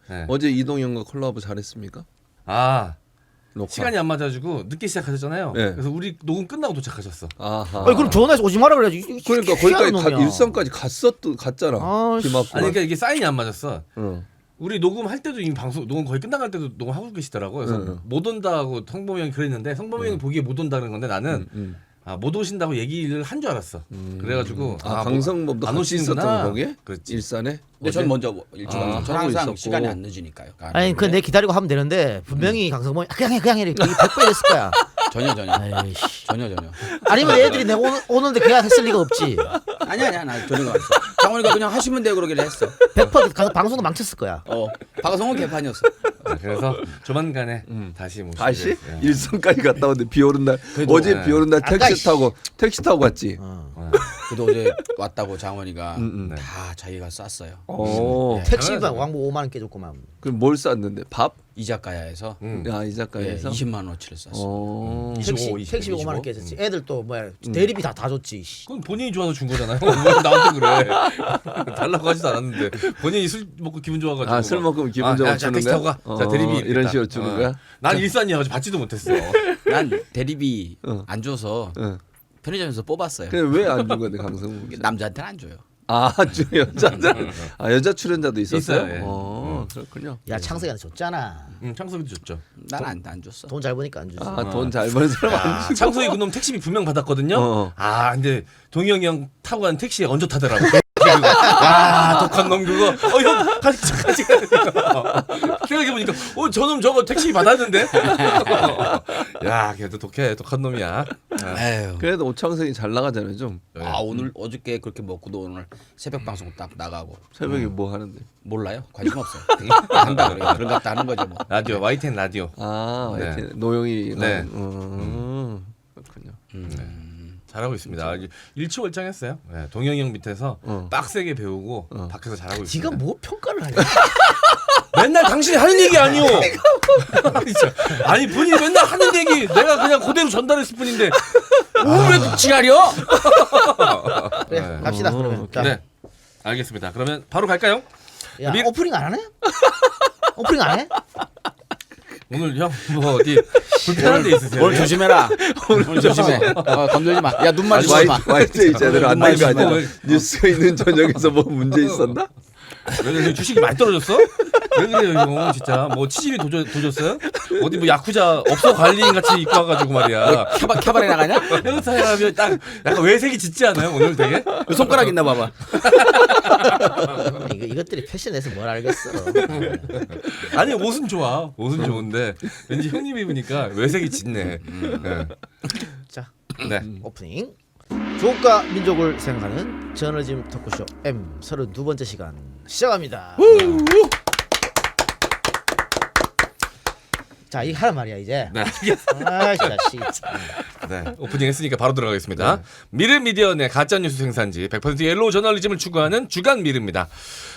네. 어제 이동현과 콜라보 잘했습니까? 아 녹화. 시간이 안 맞아가지고 늦게 시작하셨잖아요. 네. 그래서 우리 녹음 끝나고 도착하셨어. 아하. 아니 그럼 전화해서 오지 마라 그래야지. 그러니까 희한한 거기까지 놈이야. 일선까지 갔잖아. 아, 비 맞고. 아니 그러니까 이게 사인이 안 맞았어. 응. 우리 녹음할 때도 이미 방송 녹음 거의 끝나갈 때도 녹음하고 계시더라고. 그래서 응. 못 온다고 성범이 형이 그랬는데 성범이 형이 보기에 못 온다는 건데 나는 못 오신다고 얘기를 한 줄 알았어. 그래가지고 강성범도 안 같이 오시는구나. 있었던 거기에? 그렇지. 일산에? 근데 전 먼저 일주일 아, 저는 하고 항상 있었고. 시간이 안 늦으니까요. 아니 그 내 기다리고 하면 되는데 분명히 강성범이 그냥 이렇게 100번 이랬을 거야. 전혀 아이씨. 전혀 아니면 애들이 내가 오는데 걔가 했을 리가 없지. 아니야 나 전혀 안 했어. 장원이가 그냥 하시면 돼요 그러길래 했어. 100% 방송도 망쳤을 거야. 방송은 개판이었어. 그래서 조만간에 다시 모시게 다시? 됐어요. 일선까지 갔다 오는데 비 오는 날 어제 네. 비 오는 날 아까 택시 타고 갔지. 그래도 어제 왔다고 장원이가 네. 다 자기가 쌌어요. 어. 택시비 당연하죠. 왕복 5만 원 깨줬구만. 그럼 뭘 쌌는데? 밥? 이자카야에서 야, 이 예, 작가에서 20만 원어치를 쌌어. 어. 25, 택시비 5만 원 25. 깨졌지. 애들 또 뭐야 대리비 다 줬지. 씨. 그건 본인이 좋아서 준 거잖아요. 왜 나한테 그래? 달라고 하지도 않았는데 본인이 술 먹고 기분 좋아가지고. 술 막, 먹으면 기분 좋아 자, 주는 택시 거야? 타고 가. 자 대리비 이런 있겠다. 식으로 주는 거야? 난 일산이어가지고 받지도 못했어. 난 대리비 안 줘서 응. 편의점에서 뽑았어요. 근데 왜 안 준 건데 강성범 기자? 남자한테는 안 줘요. 여자 출연자도 있었어요? 있어요, 예. 그렇군요. 야 창석이한테 줬잖아. 창석이도 줬죠. 난 안 줬어. 돈 잘 버니까 안 주지. 돈 잘 버는 사람 안 아, 창석이 그놈 택시비 분명 받았거든요. 어. 아 근데 동영이 형 타고 간 택시에 얹어 타더라고. 아 독한 놈 그거. 형 같이 생각해보니까 저놈 저거 택시비 받았는데. 야 걔도 독한 놈이야. 에휴. 그래도 오창석이 잘 나가잖아요 좀. 오늘 어저께 그렇게 먹고도 오늘 새벽 방송 딱 나가고 새벽에 뭐 하는데? 몰라요. 관심 없어요. 한다 그래요. 그런 것 하는 거죠 뭐. 라디오 YTN 라디오. 네. 네. 노영이 네. 그렇군요. 잘하고 있습니다. 일치월장했어요. 네, 동영이 형 밑에서 빡세게 배우고 밖에서 잘하고 있습니다. 지가 뭐 평가를 하냐? 맨날 당신이 하는 얘기 아니오. 아니 본인이 맨날 하는 얘기 내가 그냥 그대로 전달했을 뿐인데 왜 지랄이야? 그래 네. 갑시다 그러면. 자, 네, 알겠습니다. 그러면 바로 갈까요? 야, 미- 오프닝 안 하네? 오프닝 안 해? 오늘 형 뭐 어디 불편한 데 있으세요? 오늘 조심해라. 오늘 조심해. 건들지 마. 야 눈 마주치지 마. YTN 제대로 안 된 거 아니야? 왜- 뉴스가 있는 저녁에서 뭐 문제 있었나? 왜 그래? 주식이 많이 떨어졌어? 왜 그래요 형 진짜 뭐 치질이 도졌어요? 어디 뭐 야쿠자 업소 관리인 같이 입고 와가지고 말이야. 캬바레 나가냐? 헤어스타일하면 딱 약간 외색이 짙지 않아요 오늘 되게? 손가락 있나 봐봐. 이것들이 패션에서 뭘 알겠어. 아니 옷은 좋아 옷은 좋은데 왠지 형님 입으니까 외색이 짙네. 네. 자 네. 오프닝. 조국과 민족을 생각하는 저널리즘 토크쇼 M 32번째 시간 시작합니다. 자, 이 하란 말이야 이제. 네. 아, 자식. 네. 오프닝 했으니까 바로 들어가겠습니다. 미르 미디어 내 가짜 뉴스 생산지 100% 옐로우 저널리즘을 추구하는 주간 미르입니다.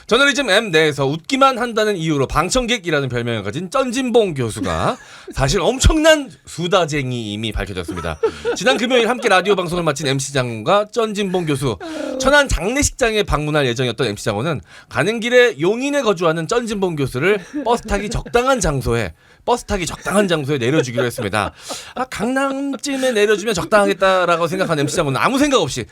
저널리즘 M 내에서 웃기만 한다는 이유로 방청객이라는 별명을 가진 쩐진봉 교수가 사실 엄청난 수다쟁이 이미 밝혀졌습니다. 지난 금요일 함께 라디오 방송을 마친 MC 장군과 쩐진봉 교수 천안 장례식장에 방문할 예정이었던 MC 장군은 가는 길에 용인에 거주하는 쩐진봉 교수를 버스 타기 적당한 장소에 내려주기로 했습니다. 강남쯤에 내려주면 적당하겠다라고 생각한 MC 장군은 아무 생각 없이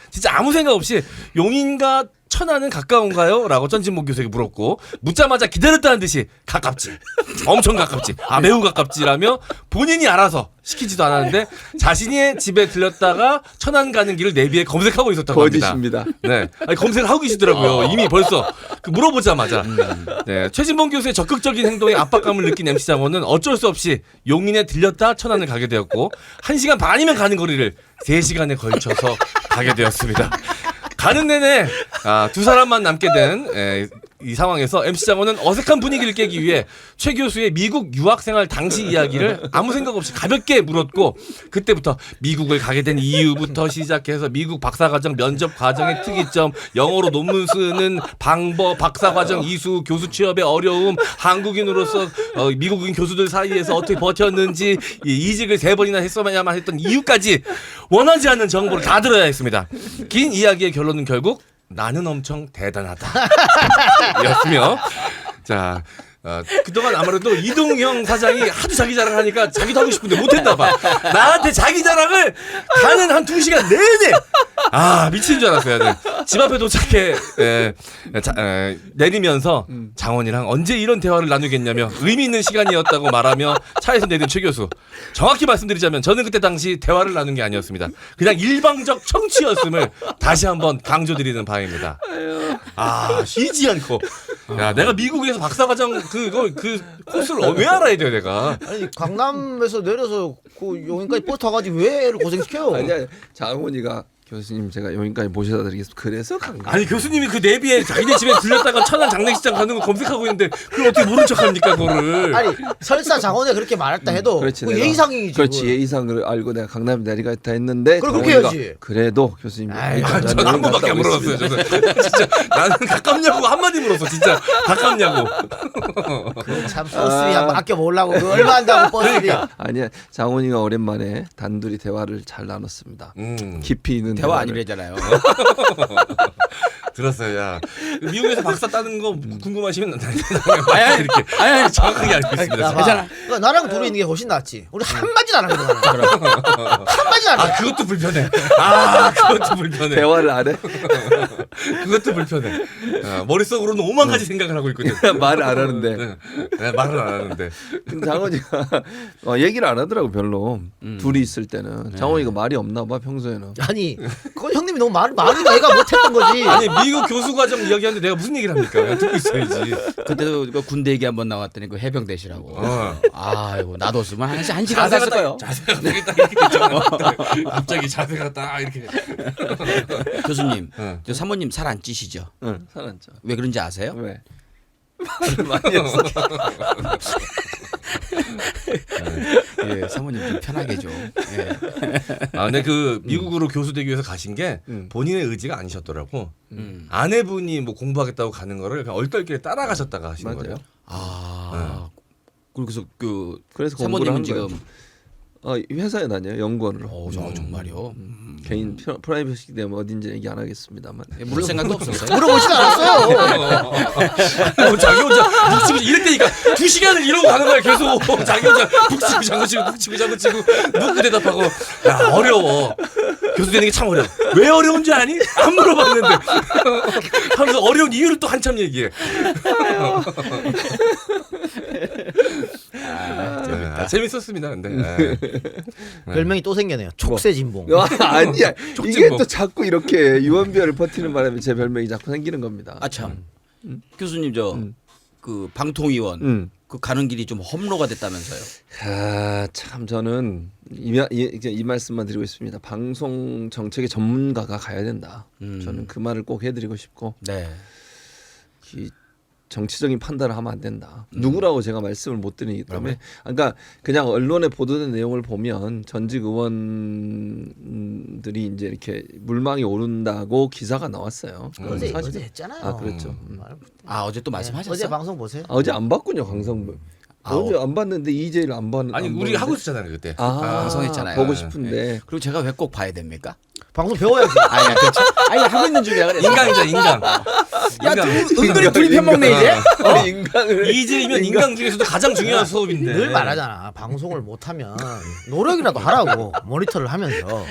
용인과 천안은 가까운가요? 라고 쩐진봉 교수에게 물었고 묻자마자 기다렸다는 듯이 가깝지. 엄청 가깝지. 매우 가깝지라며 본인이 알아서 시키지도 않았는데 자신의 집에 들렸다가 천안 가는 길을 내비에 검색하고 있었다고 합니다. 거짓입니다. 네, 검색을 하고 계시더라고요. 이미 벌써 물어보자마자. 네, 최진봉 교수의 적극적인 행동에 압박감을 느낀 MC 장원은 어쩔 수 없이 용인에 들렸다 천안을 가게 되었고 1시간 반이면 가는 거리를 3시간에 걸쳐서 가게 되었습니다. 가는 내내 두 사람만 남게 된 이 상황에서 MC 장원은 어색한 분위기를 깨기 위해 최 교수의 미국 유학생활 당시 이야기를 아무 생각 없이 가볍게 물었고 그때부터 미국을 가게 된 이유부터 시작해서 미국 박사과정 면접 과정의 특이점, 영어로 논문 쓰는 방법, 박사과정 이수, 교수 취업의 어려움, 한국인으로서 미국인 교수들 사이에서 어떻게 버텼는지 이직을 3번이나 했어야만 했던 이유까지 원하지 않는 정보를 다 들어야 했습니다. 긴 이야기의 결론은 결국 나는 엄청 대단하다 였으며 자 그동안 아무래도 이동형 사장이 하도 자기 자랑하니까 자기도 하고 싶은데 못했나 봐. 나한테 자기 자랑을 가는 한 2시간 내내 미친 줄 알았어요. 네. 집 앞에 도착해 내리면서 장원이랑 언제 이런 대화를 나누겠냐며 의미 있는 시간이었다고 말하며 차에서 내린 최 교수. 정확히 말씀드리자면 저는 그때 당시 대화를 나눈 게 아니었습니다. 그냥 일방적 청취였음을 다시 한번 강조드리는 바입니다. 쉬지 않고. 야, 내가 미국에서 박사과정 그 코스를 왜 알아야 돼 내가? 아니 강남에서 내려서 그 용인까지 버스 타가지고 왜 애를 고생시켜요? 아니야 장훈이가 교수님 제가 여기까지 모셔다 드리겠습니다. 그래서 간 거야. 아니 교수님이 그 내비에 자기네 집에 들렸다가 천안 장례식장 가는 거 검색하고 있는데 그걸 어떻게 모른 척합니까 그거를? 아니 설사 장원에 그렇게 말했다 해도 그렇지, 그 내가- 예의상이지. 그렇지 그건. 예의상을 알고 내가 강남에 내리겠다 했는데 그럼 그렇게 장훈이가 해야지. 그래도 교수님 아이, 저는 한 번밖에 안 물어봤어요. 저는 진짜 나는 가깝냐고 한마디 물었어. 진짜 가깝냐고. 참 버스비 한번 아껴 보려고 그 얼마 한다고 버스비. 아니야 장훈이가 오랜만에 단둘이 대화를 잘 나눴습니다. 깊이 있는 대화 대화를. 아니래잖아요. 들었어요. 야 미국에서 박사 따는 거 궁금하시면 이렇게 아니, 정확하게 알고 있습니다. 야, 봐. 괜찮아. 그러니까 나랑 둘이 있는 게 훨씬 낫지. 우리 한마디도 안 하거든. 한마디도 안 해. 그것도 불편해. 그것도 불편해. 대화를 안 해? 그것도 불편해. 머릿속으로는 5만 가지 생각을 하고 있거든. 말을 안 하는데 네, 말을 안 하는데. 근데 장훈이가 얘기를 안 하더라고 별로 둘이 있을 때는 장훈이가 말이 없나 봐 평소에는. 아니, 그건 형님이 너무 말을 내가 못했던 거지. 아니 미국 교수 과정 이야기하는데 내가 무슨 얘기를 합니까? 그냥 듣고 있어야지. 그때도 그 군대 얘기 한번 나왔더니 그 해병대시라고. 어. 아이고 놔뒀으면 한 시간 잤을 거예요. 자세가 딱 이렇게 있잖아. 갑자기 자세가 딱 이렇게. 교수님, 어. 저 사모님 살 안 찌시죠? 응, 살았죠. 왜 그런지 아세요? 왜? 말을 많이 했어. 예, 사모님 좀 편하게 좀. 예. 근데 그 미국으로 교수되기 위해서 가신 게 본인의 의지가 아니셨더라고. 아내분이 뭐 공부하겠다고 가는 거를 그냥 얼떨결에 따라가셨다가 하신 맞아요. 거예요. 그래서 그 그래서 공부를 사모님은 한 지금 거예요. 회사에 다녀요 연구원으로. 정말요. 개인 프라이버시 때문에 어딘지 얘기 안 하겠습니다만. 물을 생각도 없었어요. 물어보지도 않았어요. 자기 혼자 북치고 이랬다니까 2시간을 이러고 가는 거야 계속. 자기 혼자 북치고 장구치고 묻고 대답하고. 야 어려워. 교수 되는 게 참 어려워. 왜 어려운지 아니? 안 물어봤는데. 하면서 어려운 이유를 또 한참 얘기해. 재밌었습니다. 근데. 별명이 또 생겨네요. 촉새진봉. 아니야. 촉진봉. 이게 또 자꾸 이렇게 유언비어를 버티는 바람에 제 별명이 자꾸 생기는 겁니다. 아 참. 교수님 저 그 방통위원 그 가는 길이 좀 험로가 됐다면서요. 참 저는 이 말씀만 드리고 있습니다. 방송 정책의 전문가가 가야 된다. 저는 그 말을 꼭 해드리고 싶고 네. 이 정치적인 판단을 하면 안 된다. 누구라고 제가 말씀을 못 드리기 때문에 그러니까 그냥 언론에 보도된 내용을 보면 전직 의원들이 이제 이렇게 물망이 오른다고 기사가 나왔어요. 어제 사실은. 했잖아요. 그렇죠. 어제 또 말씀하셨어? 어제 방송 보세요. 어제 안 봤군요 강성분. 어제 안 봤는데 이재를 안 봤는데. 아니 우리 하고 있었잖아요 그때. 방송했잖아요. 보고 싶은데. 그리고 제가 왜 꼭 봐야 됩니까? 방송 배워야지. 아니 그렇죠. 아니 하고 있는 중이야 그래. 인강이죠 인강. 은근히 둘이 편먹네 이제. 아니 인간을 이재이면 인강 중에서도 가장 중요한 수업인데. 늘 말하잖아. 방송을 못하면 노력이라도 하라고 모니터를 하면서.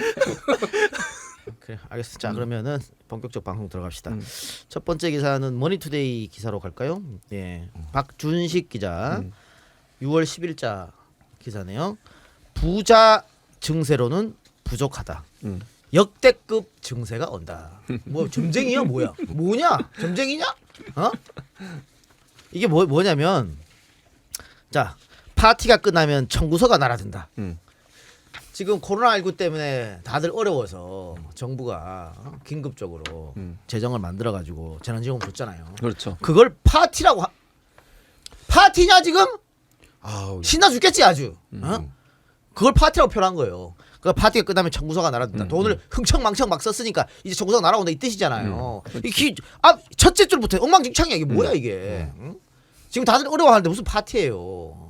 그래 알겠습니다. 자 그러면은 본격적 방송 들어갑시다. 첫 번째 기사는 머니투데이 기사로 갈까요? 예, 박준식 기자 6월 10일자 기사네요. 부자 증세로는 부족하다. 역대급 증세가 온다. 뭐 점쟁이야 뭐야? 뭐냐? 점쟁이냐? 이게 뭐냐면 자 파티가 끝나면 청구서가 날아든다. 지금 코로나19 때문에 다들 어려워서 정부가 긴급적으로 재정을 만들어가지고 재난지원금 줬잖아요. 그렇죠. 그걸 파티라고 파티냐 지금? 아우, 신나 죽겠지 아주. 그걸 파티라고 표현한 거예요. 그 파티가 끝나면 청구서가 날아든다. 돈을 흥청망청 막 썼으니까 이제 청구서가 날아온다 이 뜻이잖아요. 첫째 줄부터 엉망진창이야 이게 뭐야 이게. 응? 지금 다들 어려워하는데 무슨 파티예요.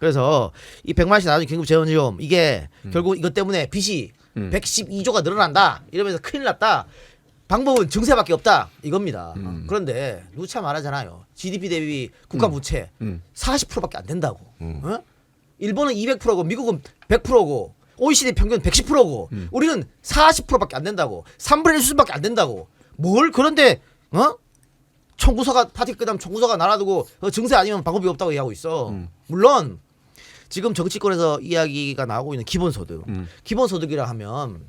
그래서 이 100만 원씩 나중에 긴급 재원지원 이게 결국 이것 때문에 빚이 112조가 늘어난다 이러면서 큰일 났다. 방법은 증세밖에 없다 이겁니다. 그런데 누차 말하잖아요. GDP 대비 국가 부채 40%밖에 안 된다고. 어? 일본은 200%고 미국은 100%고 OECD 평균 110%고 우리는 40%밖에 안 된다고. 3분의 1 수준밖에 안 된다고. 뭘 그런데 청구서가 파티 끝나면 청구서가 날아두고 증세 아니면 방법이 없다고 얘기하고 있어. 물론 지금 정치권에서 이야기가 나오고 있는 기본소득. 기본소득이라 하면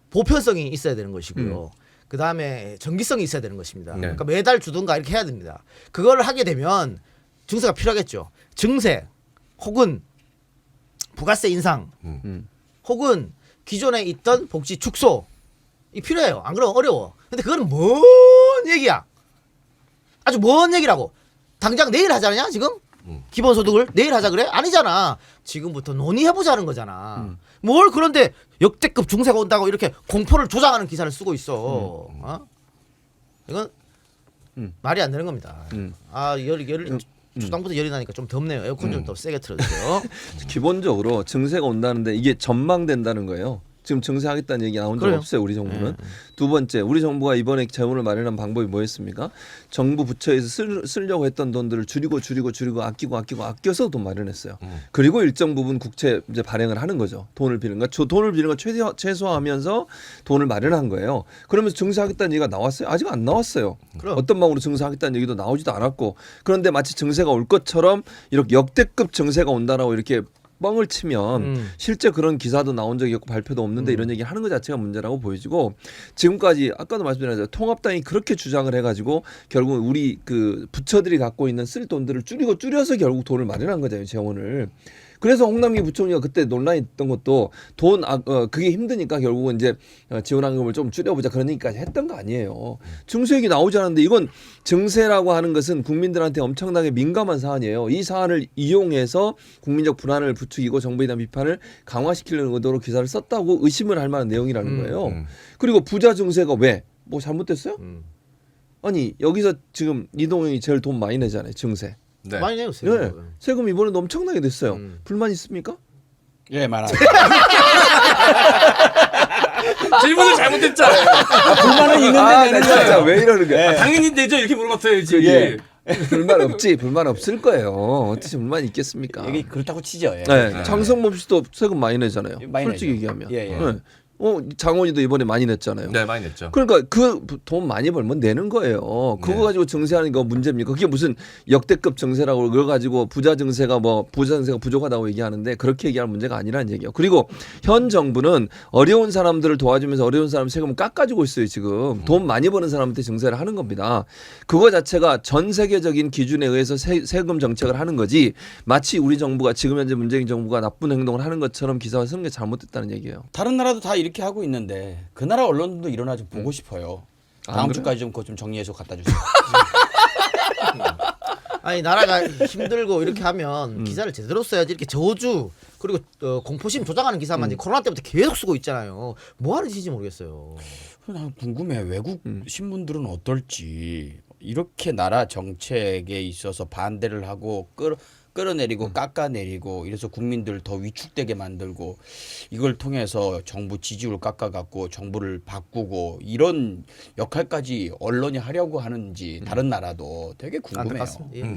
보편성이 있어야 되는 것이고요. 그 다음에 정기성이 있어야 되는 것입니다. 네. 그러니까 매달 주든가 이렇게 해야 됩니다. 그걸 하게 되면 증세가 필요하겠죠. 증세 혹은 부가세 인상 혹은 기존에 있던 복지 축소 이 필요해요. 안 그러면 어려워. 근데 그거는 뭔 얘기야. 아주 먼 얘기라고. 당장 내일 하자냐 지금? 기본소득을 내일 하자 그래? 아니잖아. 지금부터 논의해보자는 거잖아. 뭘 그런데 역대급 중세가 온다고 이렇게 공포를 조장하는 기사를 쓰고 있어. 이건 말이 안 되는 겁니다. 열 주당부터 열이 나니까 좀 덥네요. 에어컨 좀 더 세게 틀어주세요. 기본적으로 증세가 온다는데 이게 전망된다는 거예요. 지금 증세하겠다는 얘기 나온 적 그래요. 없어요. 우리 정부는. 두 번째, 우리 정부가 이번에 재원을 마련한 방법이 뭐였습니까? 정부 부처에서 쓰려고 했던 돈들을 줄이고 아껴서 돈 마련했어요. 그리고 일정 부분 국채 이제 발행을 하는 거죠. 돈을 비는 거. 돈을 비는 거 최소화하면서 돈을 마련한 거예요. 그러면서 증세하겠다는 얘기가 나왔어요? 아직 안 나왔어요. 그럼. 어떤 방으로 증세하겠다는 얘기도 나오지도 않았고. 그런데 마치 증세가 올 것처럼 이렇게 역대급 증세가 온다라고 이렇게 뻥을 치면 실제 그런 기사도 나온 적이 없고 발표도 없는데 이런 얘기를 하는 것 자체가 문제라고 보여지고 지금까지 아까도 말씀드렸잖아요. 통합당이 그렇게 주장을 해가지고 결국 우리 그 부처들이 갖고 있는 쓸 돈들을 줄여서 결국 돈을 마련한 거잖아요. 재원을. 그래서 홍남기 부총리가 그때 논란이 있던 것도 그게 힘드니까 결국은 이제 지원한금을 좀 줄여보자 그런 얘기까지 했던 거 아니에요. 증세 얘기 나오지 않았는데 이건 증세라고 하는 것은 국민들한테 엄청나게 민감한 사안이에요. 이 사안을 이용해서 국민적 불안을 부추기고 정부에 대한 비판을 강화시키려는 의도로 기사를 썼다고 의심을 할 만한 내용이라는 거예요. 그리고 부자 증세가 왜? 뭐 잘못됐어요? 아니 여기서 지금 이동형이 제일 돈 많이 내잖아요. 증세. 네. 많이 내요. 네. 세금 이번에도 엄청나게 냈어요. 불만 있습니까? 예, 많아요. 질문을 잘못했잖아. 불만은 있는데 내는 진짜 거예요. 왜 이러는 거야? 당연히 내죠 이렇게 물어봤어야지. 예. 불만 없지. 불만 없을 거예요. 어떻게 불만 있겠습니까? 여기 그렇다고 치죠. 예. 네. 장성범 씨도 세금 많이 내잖아요. 많이 솔직히 내죠. 얘기하면. 예, 예. 네. 장원희도 이번에 많이 냈잖아요. 네, 많이 냈죠. 그러니까 그 돈 많이 벌면 내는 거예요. 그거 네. 가지고 증세하는 거 문제입니까? 그게 무슨 역대급 증세라고 그걸 가지고 부자 증세가 부족하다고 얘기하는데 그렇게 얘기할 문제가 아니라는 얘기예요. 그리고 현 정부는 어려운 사람들을 도와주면서 어려운 사람 세금을 깎아주고 있어요. 지금 돈 많이 버는 사람한테 증세를 하는 겁니다. 그거 자체가 전 세계적인 기준에 의해서 세금 정책을 하는 거지 마치 우리 정부가 지금 현재 문재인 정부가 나쁜 행동을 하는 것처럼 기사를 쓰는 게 잘못됐다는 얘기예요. 다른 나라도 다 이렇게 하고 있는데 그 나라 언론도 일어나 좀 보고 싶어요. 다음 그래요? 주까지 좀 그거 좀 정리해서 갖다 주세요. 아니 나라가 힘들고 이렇게 하면 기사를 제대로 써야지. 이렇게 저주 그리고 공포심 조장하는 기사만 이제 코로나 때부터 계속 쓰고 있잖아요. 뭐 하는 짓인지 모르겠어요. 난 궁금해. 외국 신문들은 어떨지. 이렇게 나라 정책에 있어서 반대를 하고 끌어내리고 깎아내리고 이래서 국민들 더 위축되게 만들고 이걸 통해서 정부 지지율 깎아갖고 정부를 바꾸고 이런 역할까지 언론이 하려고 하는지 다른 나라도 되게 궁금해요. 안타깝습니다. 예.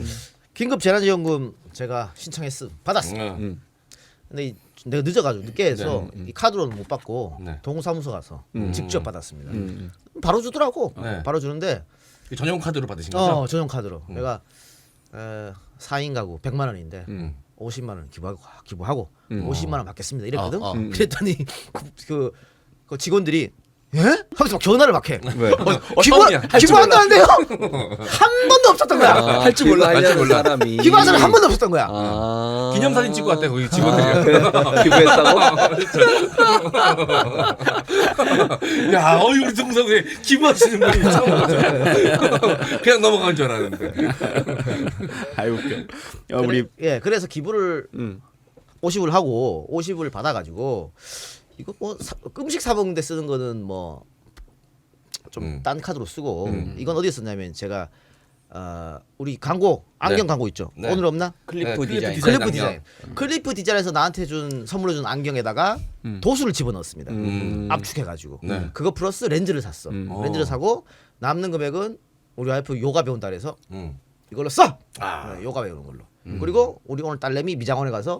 긴급 재난지원금 제가 받았습니다. 근데 내가 늦어가지고 늦게 해서 이 카드로는 못 받고 네. 동사무소 가서 직접 받았습니다. 음. 바로 주더라고. 네. 바로 주는데 전용 카드로 받으신 거죠? 전용 카드로. 내가 4인 가구 100만 원인데 음. 50만 원 기부하고 50만 원 받겠습니다. 이랬거든. 어. 그랬더니 그 직원들이 예? 하면서 막 전화를 막 해. 왜? 처음이야. 기부한다는데요? 한 번도 없었던 거야. 할 줄 몰라. 할 줄 몰라. 사람이. 기부한 사람 한 번도 없었던 거야. 기념사진 찍고 왔대 거기 직원들이. 기부했다고? 야, 우리 동성에 기부하시는 분이 처음 봤죠. 그냥 넘어간 줄 알았는데. 아유 웃겨. 그래서 기부를 50을 하고 50을 받아가지고 이거 뭐 음식 사 먹는데 쓰는 거는 뭐 좀 딴 카드로 쓰고 이건 어디에 썼냐면 제가 우리 광고 안경 네. 광고 있죠. 네. 오늘 없나? 클리프 네, 디자인. 디자인 클리프 안경. 디자인. 클리프 디자인에서 나한테 선물로 준 안경에다가 도수를 집어넣었습니다. 압축해가지고 네. 그거 플러스 렌즈를 샀어. 어. 렌즈를 사고 남는 금액은 우리 와이프 요가 배운다 그래서 음. 이걸로 써. 아. 네, 요가 배우는 걸로. 그리고 우리 오늘 딸내미 미장원에 가서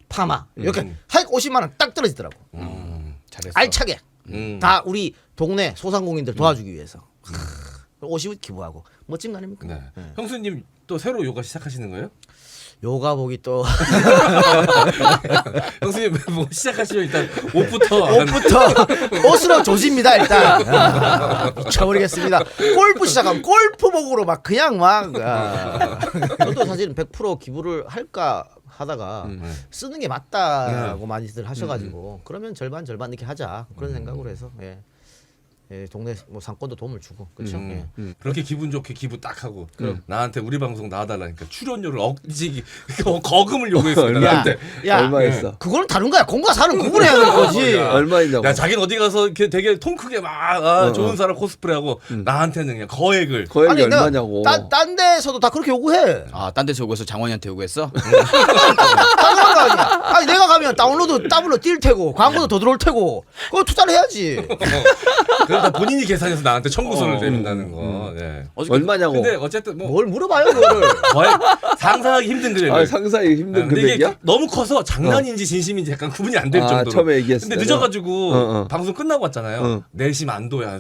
파마 이렇게 음. 한 50만 원 딱 떨어지더라고. 잘했어. 알차게 음. 다 우리 동네 소상공인들 도와주기 위해서. 50을 기부하고 멋진 거 아닙니까? 네. 형수님 또 새로 요가 시작하시는 거예요? 요가복이 또 형수님 뭐 시작하시면 일단 옷부터 옷부터 옷으로 조집니다 일단. 미쳐버리겠습니다. 골프 시작하면 골프복으로 막 그냥 막 저도 사실은 100% 기부를 할까 하다가 쓰는 게 맞다고 많이들 하셔가지고 그러면 절반 이렇게 하자 그런 생각으로 해서 예, 동네 뭐 상권도 도움을 주고 그렇죠. 예. 그렇게 기분 좋게 기부 딱 하고 나한테 우리 방송 나와달라니까 출연료를 억지기 거금을 요구했어 나한테. 야, 얼마였어? 그거는 다른 거야. 공과 사는 구분해야 되는 거지. 얼마이냐고. 야 자기는 어디 가서 이렇게 되게 통 크게 막 좋은 사람 코스프레하고 나한테는 그냥 거액을 거액이 아니, 내가 얼마냐고. 딴 데서도 다 그렇게 요구해. 아, 딴 데서 요구해서 장원이한테 요구했어? 당연한 거 아니야. 아니 내가 가면 다운로드 더블로 뛸 테고 광고도 더 들어올 테고 그거 투자를 해야지. 그러다 본인이 계산해서 나한테 청구서를 내민다는 거. 네. 얼마냐고. 근데 어쨌든 뭐 뭘 물어봐요 그거를. 거의 상상하기 힘든 금액을. 아, 상상이 힘든 근데 이게 금액이야? 너무 커서 장난인지 진심인지 약간 구분이 안 될 아, 정도로. 처음에 얘기했을 근데 때는? 늦어가지고 방송 끝나고 왔잖아요. 내심 안도야.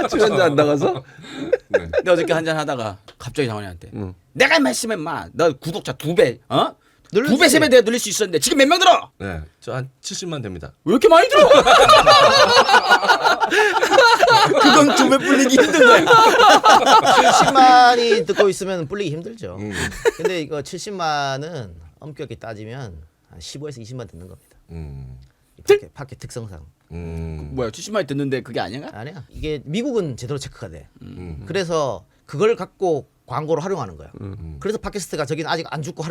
출연자 안 나가서? 네. 근데 어저께 한잔 하다가 갑자기 장원이한테 내가 말씀해 너 구독자 2배 어? 늘리지. 2배 3배 내가 늘릴 수 있었는데 지금 몇 명 들어? 네, 저 한 70만 됩니다. 왜 이렇게 많이 들어? 그건 2배 불리기 힘든 거야. 70만이 듣고 있으면 불리기 힘들죠. 근데 이거 70만은 엄격히 따지면 한 15에서 20만 듣는 겁니다. 이 팟캐 특성상. 뭐야 70만이 듣는데 그게 아니야? 아니야. 이게 미국은 제대로 체크가 돼. 그래서 그걸 갖고 광고로 활용하는 거야. 그래서 팟캐스트가 저기는 아직 안 죽고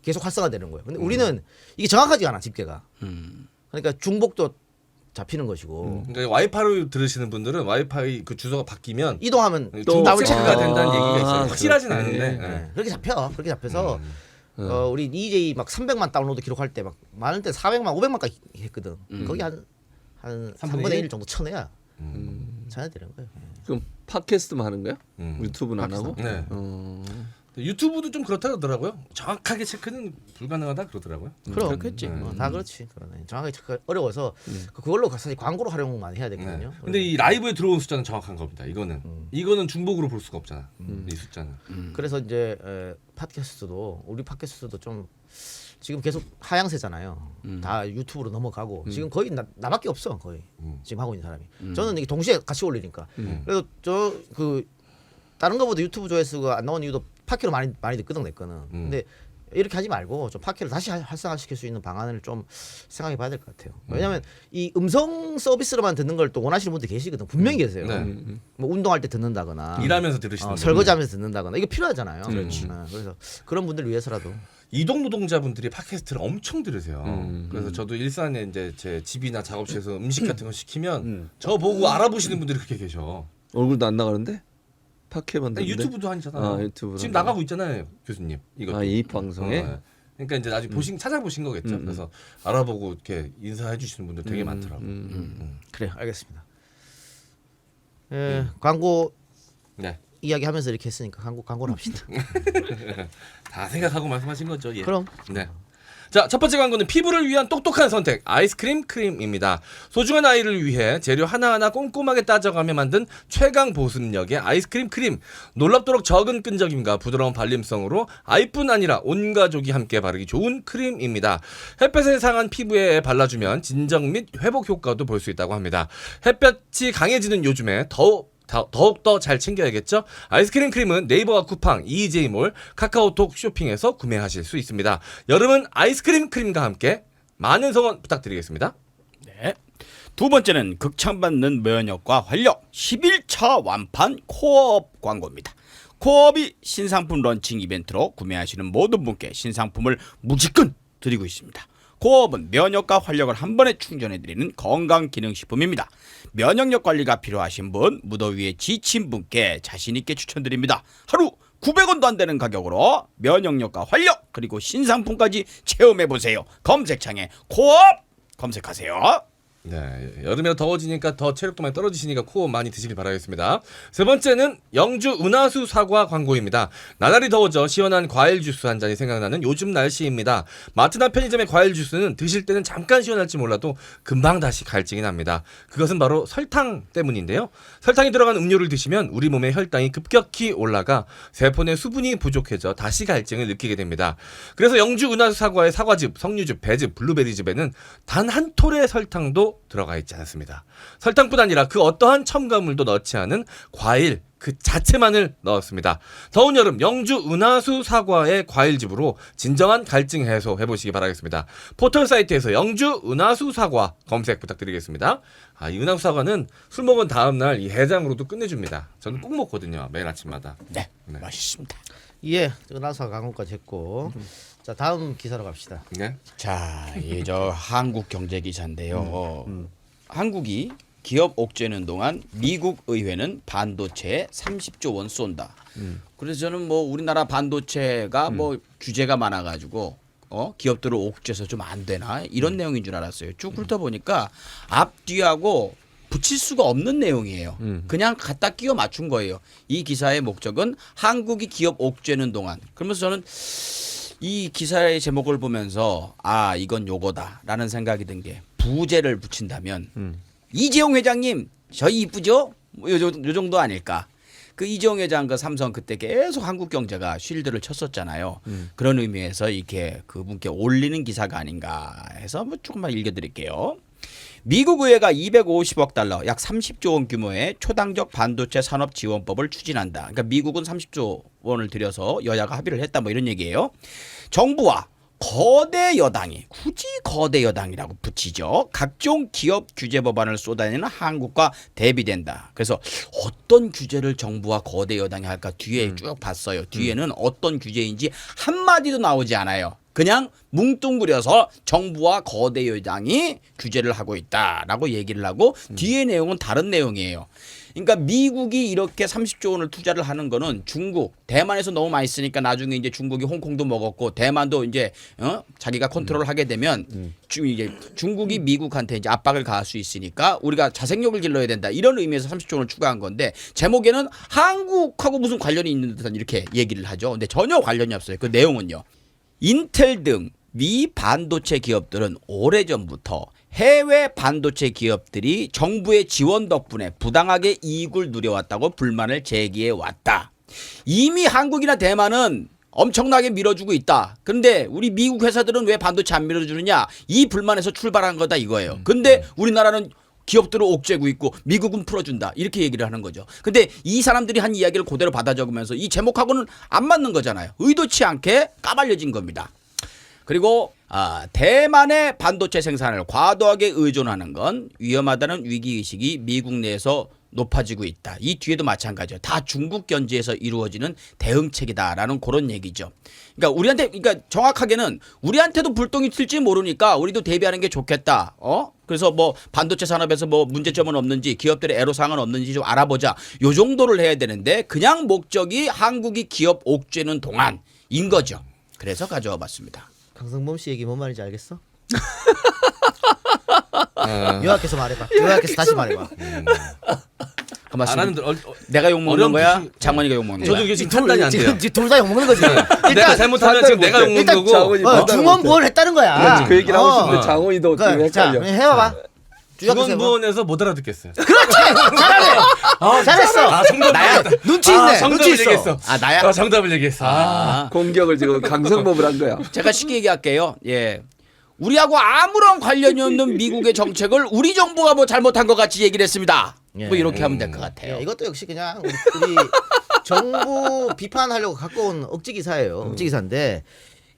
계속 활성화되는 거예요. 근데 우리는 이게 정확하지 않아 집계가. 그러니까 중복도 잡히는 것이고 그러니까 와이파이로 들으시는 분들은 와이파이 그 주소가 바뀌면 이동하면 또 정답을 체크가 체크가 된다는 아, 얘기가 있어요. 확실하진 그렇게. 않은데. 네. 네. 그렇게 잡혀. 그렇게 잡혀서 우리 EJ 막 300만 다운로드 기록할 때 막 많을 때 400만, 500만까지 했거든. 거기 한 3분의 1 정도 쳐내야 쳐야 되는 거예요. 그럼 팟캐스트만 하는 거야? 유튜브는 안 하고? 네. 유튜브도 좀 그렇다 그러더라고요. 정확하게 체크는 불가능하다 그러더라고요. 그럼 그렇겠지. 다 그렇지. 그러네. 정확하게 체크가 어려워서 그걸로 사실 광고로 활용 많이 해야 네. 되거든요. 근데 이 라이브에 들어온 숫자는 정확한 겁니다. 이거는 중복으로 볼 수가 없잖아. 이 숫자는. 그래서 이제 팟캐스트도 우리 팟캐스트도 좀 지금 계속 하향세잖아요. 다 유튜브로 넘어가고 지금 거의 나밖에 없어 거의 지금 하고 있는 사람이. 저는 이게 동시에 같이 올리니까. 그래서 저 그 다른 거보다 유튜브 조회수가 안 나온 이유도 팟캐로 많이 듣거든 내 거는. 근데 이렇게 하지 말고 좀 팟캐를 다시 활성화시킬 수 있는 방안을 좀 생각해 봐야 될 것 같아요. 왜냐하면 이 음성 서비스로만 듣는 걸 또 원하시는 분들 계시거든. 분명히 계세요. 네. 뭐 운동할 때 듣는다거나 일하면서 들으시는 분들. 설거지하면서 듣는다거나 이게 필요하잖아요. 그래서 그런 분들 위해서라도 이동 노동자분들이 팟캐스트를 엄청 들으세요. 그래서 저도 일산에 이제 제 집이나 작업실에서 음식 같은 거 시키면 저 보고 알아보시는 분들이 그렇게 계셔. 얼굴도 안 나가는데? 팟캐만 듣는데? 유튜브도 하잖아요. 아, 유튜브로 지금 한다. 나가고 있잖아요, 교수님. 이거. 아, 이 방송에? 그러니까 이제 아직 찾아보신 거겠죠. 그래서 알아보고 이렇게 인사해 주시는 분들 되게 많더라고요. 그래요. 알겠습니다. 광고 네. 이야기하면서 이렇게 했으니까 광고를 합시다. 다 생각하고 말씀하신 거죠. 예. 그럼. 네. 자, 첫 번째 광고는 피부를 위한 똑똑한 선택 아이스크림 크림입니다. 소중한 아이를 위해 재료 하나하나 꼼꼼하게 따져가며 만든 최강 보습력의 아이스크림 크림. 놀랍도록 적은 끈적임과 부드러운 발림성으로 아이뿐 아니라 온 가족이 함께 바르기 좋은 크림입니다. 햇볕에 상한 피부에 발라주면 진정 및 회복 효과도 볼 수 있다고 합니다. 햇볕이 강해지는 요즘에 더욱더 잘 챙겨야겠죠? 아이스크림 크림은 네이버와 쿠팡, EJ몰, 카카오톡 쇼핑에서 구매하실 수 있습니다. 여름은 아이스크림 크림과 함께 많은 성원 부탁드리겠습니다. 네. 두 번째는 극찬받는 면역과 활력 11차 완판 코어업 광고입니다. 코어업이 신상품 런칭 이벤트로 구매하시는 모든 분께 신상품을 무지끈 드리고 있습니다. 코어업은 면역과 활력을 한 번에 충전해드리는 건강기능식품입니다. 면역력 관리가 필요하신 분, 무더위에 지친 분께 자신있게 추천드립니다. 하루 900원도 안 되는 가격으로 면역력과 활력 그리고 신상품까지 체험해 보세요. 검색창에 코업 검색하세요. 네, 여름에 더워지니까 더 체력도 많이 떨어지시니까 코어 많이 드시길 바라겠습니다. 세 번째는 영주 은하수 사과 광고입니다. 나날이 더워져 시원한 과일 주스 한 잔이 생각나는 요즘 날씨입니다. 마트나 편의점의 과일 주스는 드실 때는 잠깐 시원할지 몰라도 금방 다시 갈증이 납니다. 그것은 바로 설탕 때문인데요. 설탕이 들어간 음료를 드시면 우리 몸의 혈당이 급격히 올라가 세포 내 수분이 부족해져 다시 갈증을 느끼게 됩니다. 그래서 영주 은하수 사과의 사과즙, 석류즙, 배즙, 블루베리즙에는 단 한 톨의 설탕도 들어가 있지 않습니다. 설탕뿐 아니라 그 어떠한 첨가물도 넣지 않은 과일 그 자체만을 넣었습니다. 더운 여름 영주 은하수 사과의 과일즙으로 진정한 갈증 해소 해보시기 바라겠습니다. 포털 사이트에서 영주 은하수 사과 검색 부탁드리겠습니다. 이 은하수 사과는 술 먹은 다음 날 이 해장으로도 끝내줍니다. 저는 꼭 먹거든요. 매일 아침마다. 네, 맛있습니다. 예, 은하수사 광고까지 했고 자 다음 기사로 갑시다. 네. 자, 저 한국 경제 기사인데요. 한국이 기업 옥죄는 동안 미국 의회는 반도체에 30조 원 쏜다. 그래서 저는 뭐 우리나라 반도체가 뭐 규제가 많아가지고 기업들을 옥죄서 좀 안 되나 이런 내용인 줄 알았어요. 쭉 훑어보니까 앞뒤하고 붙일 수가 없는 내용이에요. 그냥 갖다 끼워 맞춘 거예요. 이 기사의 목적은 한국이 기업 옥죄는 동안. 그러면서 저는 이 기사의 제목을 보면서 아 이건 요거다라는 생각이 든 게 부제를 붙인다면 이재용 회장님 저희 이쁘죠? 뭐 요 정도 아닐까? 그 이재용 회장 그 삼성 그때 계속 한국 경제가 쉴드를 쳤었잖아요. 그런 의미에서 이렇게 그분께 올리는 기사가 아닌가 해서 뭐 조금만 읽어드릴게요. 미국 의회가 250억 달러, 약 30조 원 규모의 초당적 반도체 산업 지원법을 추진한다. 그러니까 미국은 30조 원을 들여서 여야가 합의를 했다 뭐 이런 얘기예요. 정부와 거대 여당이 굳이 거대 여당이라고 붙이죠. 각종 기업 규제 법안을 쏟아내는 한국과 대비된다. 그래서 어떤 규제를 정부와 거대 여당이 할까 뒤에 쭉 봤어요. 뒤에는 어떤 규제인지 한마디도 나오지 않아요. 그냥 뭉뚱그려서 정부와 거대 여당이 규제를 하고 있다라고 얘기를 하고 뒤에 내용은 다른 내용이에요. 그러니까 미국이 이렇게 30조 원을 투자를 하는 거는 중국, 대만에서 너무 많이 쓰니까 나중에 이제 중국이 홍콩도 먹었고 대만도 이제 자기가 컨트롤을 하게 되면 이제 중국이 미국한테 이제 압박을 가할 수 있으니까 우리가 자생력을 길러야 된다. 이런 의미에서 30조 원을 추가한 건데 제목에는 한국하고 무슨 관련이 있는 듯한 이렇게 얘기를 하죠. 근데 전혀 관련이 없어요. 그 내용은요. 인텔 등 미 반도체 기업들은 오래전부터 해외 반도체 기업들이 정부의 지원 덕분에 부당하게 이익을 누려왔다고 불만을 제기해 왔다. 이미 한국이나 대만은 엄청나게 밀어주고 있다. 그런데 우리 미국 회사들은 왜 반도체 안 밀어주느냐? 이 불만에서 출발한 거다 이거예요. 근데 우리나라는 기업들을 옥죄고 있고 미국은 풀어준다 이렇게 얘기를 하는 거죠. 근데 이 사람들이 한 이야기를 그대로 받아 적으면서 이 제목하고는 안 맞는 거잖아요. 의도치 않게 까발려진 겁니다. 그리고 대만의 반도체 생산을 과도하게 의존하는 건 위험하다는 위기의식이 미국 내에서 높아지고 있다. 이 뒤에도 마찬가지예요. 다 중국 견제에서 이루어지는 대응책이다라는 그런 얘기죠. 그러니까 정확하게는 우리한테도 불똥이 튈지 모르니까 우리도 대비하는 게 좋겠다. 그래서 뭐 반도체 산업에서 뭐 문제점은 없는지 기업들의 애로사항은 없는지 좀 알아보자. 요 정도를 해야 되는데 그냥 목적이 한국이 기업 옥죄는 동안인 거죠. 그래서 가져와 봤습니다. 강성범 씨 얘기 뭔 말인지 알겠어? 요약해서 말해봐. 요약해서 다시 말해봐. 가만있어. 안 하는 내가 욕 먹는 어려운 거야? 부시- 장원이가 욕 먹는 저도 거야? 이게 지금 판단이 안 돼요. 지금 둘 다 욕먹는 거지. 내가 잘못하면 지금 내가 욕먹는 일단 거고 장원이 판단을 중원 못해. 부원 했다는 거야. 그렇지, 그 얘기를 하고 어. 싶은데 장원이도 좀 그러니까, 자, 헷갈려. 해봐봐. 중원부원에서 못 알아듣겠어요. 그렇지. 잘하네. 잘했어. 정답 눈치 있네. 눈치 정답을 있어. 얘기했어. 나야? 정답을 얘기했어. 공격을 지금 강성범을 한 거야. 제가 쉽게 얘기할게요. 예. 우리하고 아무런 관련이 없는 미국의 정책을 우리 정부가 뭐 잘못한 것 같이 얘기를 했습니다. 예. 뭐 이렇게 하면 될 것 같아요. 예, 이것도 역시 그냥 우리 정부 비판하려고 갖고 온 억지 기사예요. 억지 기사인데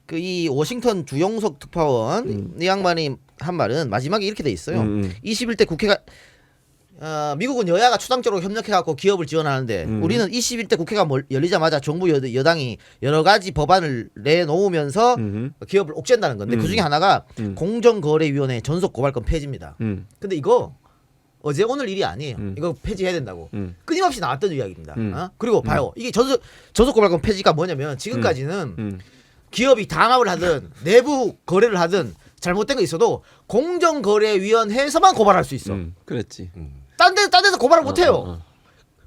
그 이 워싱턴 주용석 특파원 이 양반이 한 말은 마지막에 이렇게 돼 있어요. 21대 국회가 미국은 여야가 초당적으로 협력해갖고 기업을 지원하는데 우리는 21대 국회가 열리자마자 정부 여당이 여러 가지 법안을 내놓으면서 기업을 옥죄한다는 건데 그 중에 하나가 공정거래위원회 전속 고발권 폐지입니다. 근데 이거 어제 오늘 일이 아니에요. 이거 폐지해야 된다고. 끊임없이 나왔던 이야기입니다. 그리고 봐요. 이게 저속고발권 폐지가 뭐냐면 지금까지는 기업이 당합을 하든 내부 거래를 하든 잘못된 거 있어도 공정거래위원회에서만 고발할 수 있어. 그랬지. 딴 데서 고발을 못 해요.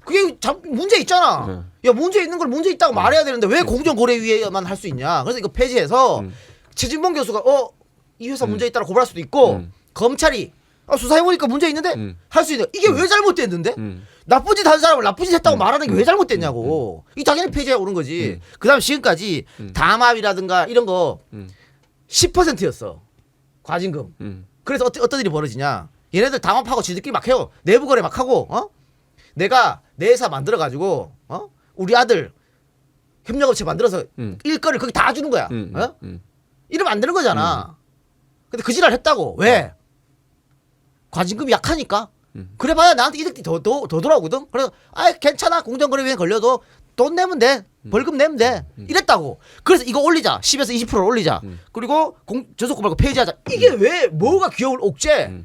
그게 문제 있잖아. 야, 문제 있는 걸 문제 있다고 말해야 되는데 왜 공정거래위에만 할 수 있냐. 그래서 이거 폐지해서 최진봉 교수가 이 회사 문제 있다고 고발할 수도 있고 검찰이 수사해보니까 문제 있는데 할 수 있는. 이게 왜 잘못됐는데? 나쁜 짓 한 사람을 나쁜 짓 했다고 말하는 게 왜 잘못됐냐고. 이 당연히 폐지해 오는 거지. 그 다음 지금까지 담합이라든가 이런 거 10%였어. 과징금. 그래서 어떤 일이 벌어지냐. 얘네들 담합하고 지들끼리 막 해요. 내부 거래 막 하고 내가 내 회사 만들어 가지고 우리 아들 협력업체 만들어서 일거리를 거기 다 주는 거야. 이러면 안 되는 거잖아. 근데 그 지랄 했다고. 왜? 과징금이 약하니까. 그래봐야 나한테 이득이 더 돌아오거든. 그래서 괜찮아. 공정거래위원회 걸려도 돈 내면 돼. 벌금 내면 돼. 이랬다고. 그래서 이거 올리자. 10에서 20%를 올리자. 그리고 저속고발권 폐지하자. 이게 왜 뭐가 기업을 옥죄?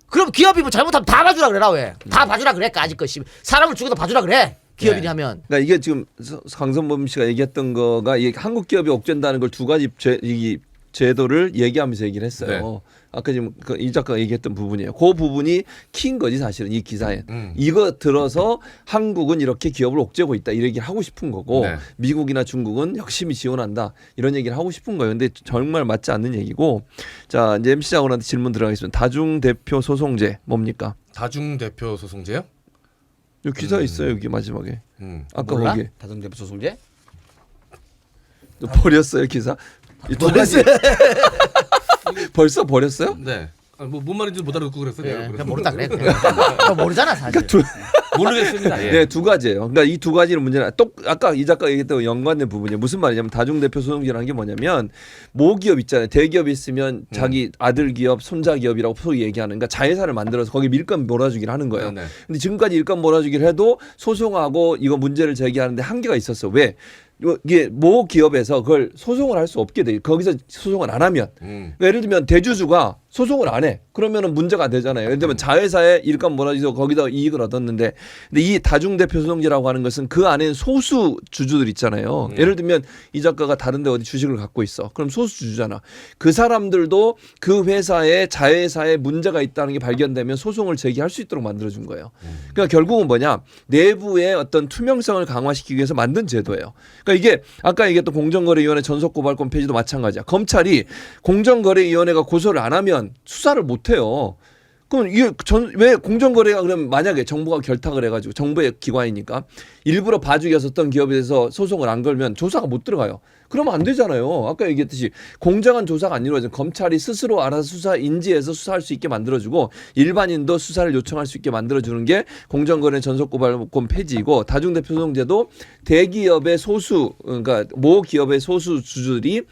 그럼 기업이 뭐 잘못하면 다 봐주라 그래라 왜? 다 봐주라 그래. 아직 거 사람을 죽여도 봐주라 그래. 기업이니 하면. 그러니까 이게 지금 강선범 씨가 얘기했던 거가 이게 한국 기업이 옥죄한다는 걸 두 가지 제도를 얘기하면서 얘기를 했어요. 네. 아까 지금 이 작가가 얘기했던 부분이에요. 그 부분이 키인 거지 사실은 이 기사에. 이거 들어서 한국은 이렇게 기업을 옥죄고 있다 이 얘기를 하고 싶은 거고 네. 미국이나 중국은 열심히 지원한다 이런 얘기를 하고 싶은 거예요. 근데 정말 맞지 않는 얘기고. 자 이제 MC 장관한테 질문 들어가겠습니다. 다중대표 소송제 뭡니까? 다중대표 소송제요? 여기 기사 있어요 여기 마지막에. 아까 몰라? 거기 다중대표 소송제? 버렸어요 기사. 이두 가지 벌써 버렸어요? 네. 뭔 말인지 못 알아듣고 그랬어요. 예, 내가 그냥 그래서. 모른다 그래. 그냥 모르잖아 사실. 모르겠습니다. 예. 네, 두 가지예요. 그러니까 이 두 가지는 문제는 아까 이 작가가 얘기했던 연관된 부분이에요. 무슨 말이냐면 다중대표 소송제라는 게 뭐냐면 모기업 있잖아요. 대기업이 있으면 자기 아들 기업, 손자 기업이라고 소위 얘기하는 그러니까 자회사를 만들어서 거기 밀감 몰아주기를 하는 거예요. 네, 네. 근데 지금까지 일감 몰아주기를 해도 소송하고 이거 문제를 제기하는데 한계가 있었어. 왜? 이게 모 기업에서 그걸 소송을 할 수 없게 돼. 거기서 소송을 안 하면. 그러니까 예를 들면 대주주가 소송을 안 해. 그러면은 문제가 되잖아요. 예를 들면 자회사에 일감 몰아주고 거기다 이익을 얻었는데 근데 이 다중대표 소송제라고 하는 것은 그 안에 소수 주주들 있잖아요. 예를 들면 이 작가가 다른 데 어디 주식을 갖고 있어. 그럼 소수 주주잖아. 그 사람들도 그 회사에 자회사에 문제가 있다는 게 발견되면 소송을 제기할 수 있도록 만들어 준 거예요. 그러니까 결국은 뭐냐? 내부의 어떤 투명성을 강화시키기 위해서 만든 제도예요. 그러니까 이게 아까 얘기했던 공정거래위원회 전속고발권 폐지도 마찬가지야. 검찰이 공정거래위원회가 고소를 안 하면 수사를 못 해요. 그럼 이게 왜 공정거래가 그러면 만약에 정부가 결탁을 해가지고 정부의 기관이니까 일부러 봐주기였었던 기업에 대해서 소송을 안 걸면 조사가 못 들어가요. 그러면 안 되잖아요. 아까 얘기했듯이 공정한 조사가 안 이루어져 검찰이 스스로 알아서 수사 인지해서 수사할 수 있게 만들어주고 일반인도 수사를 요청할 수 있게 만들어주는 게 공정거래 전속고발권 폐지이고 다중대표 소송제도 대기업의 소수 그러니까 모 기업의 소수 주주들이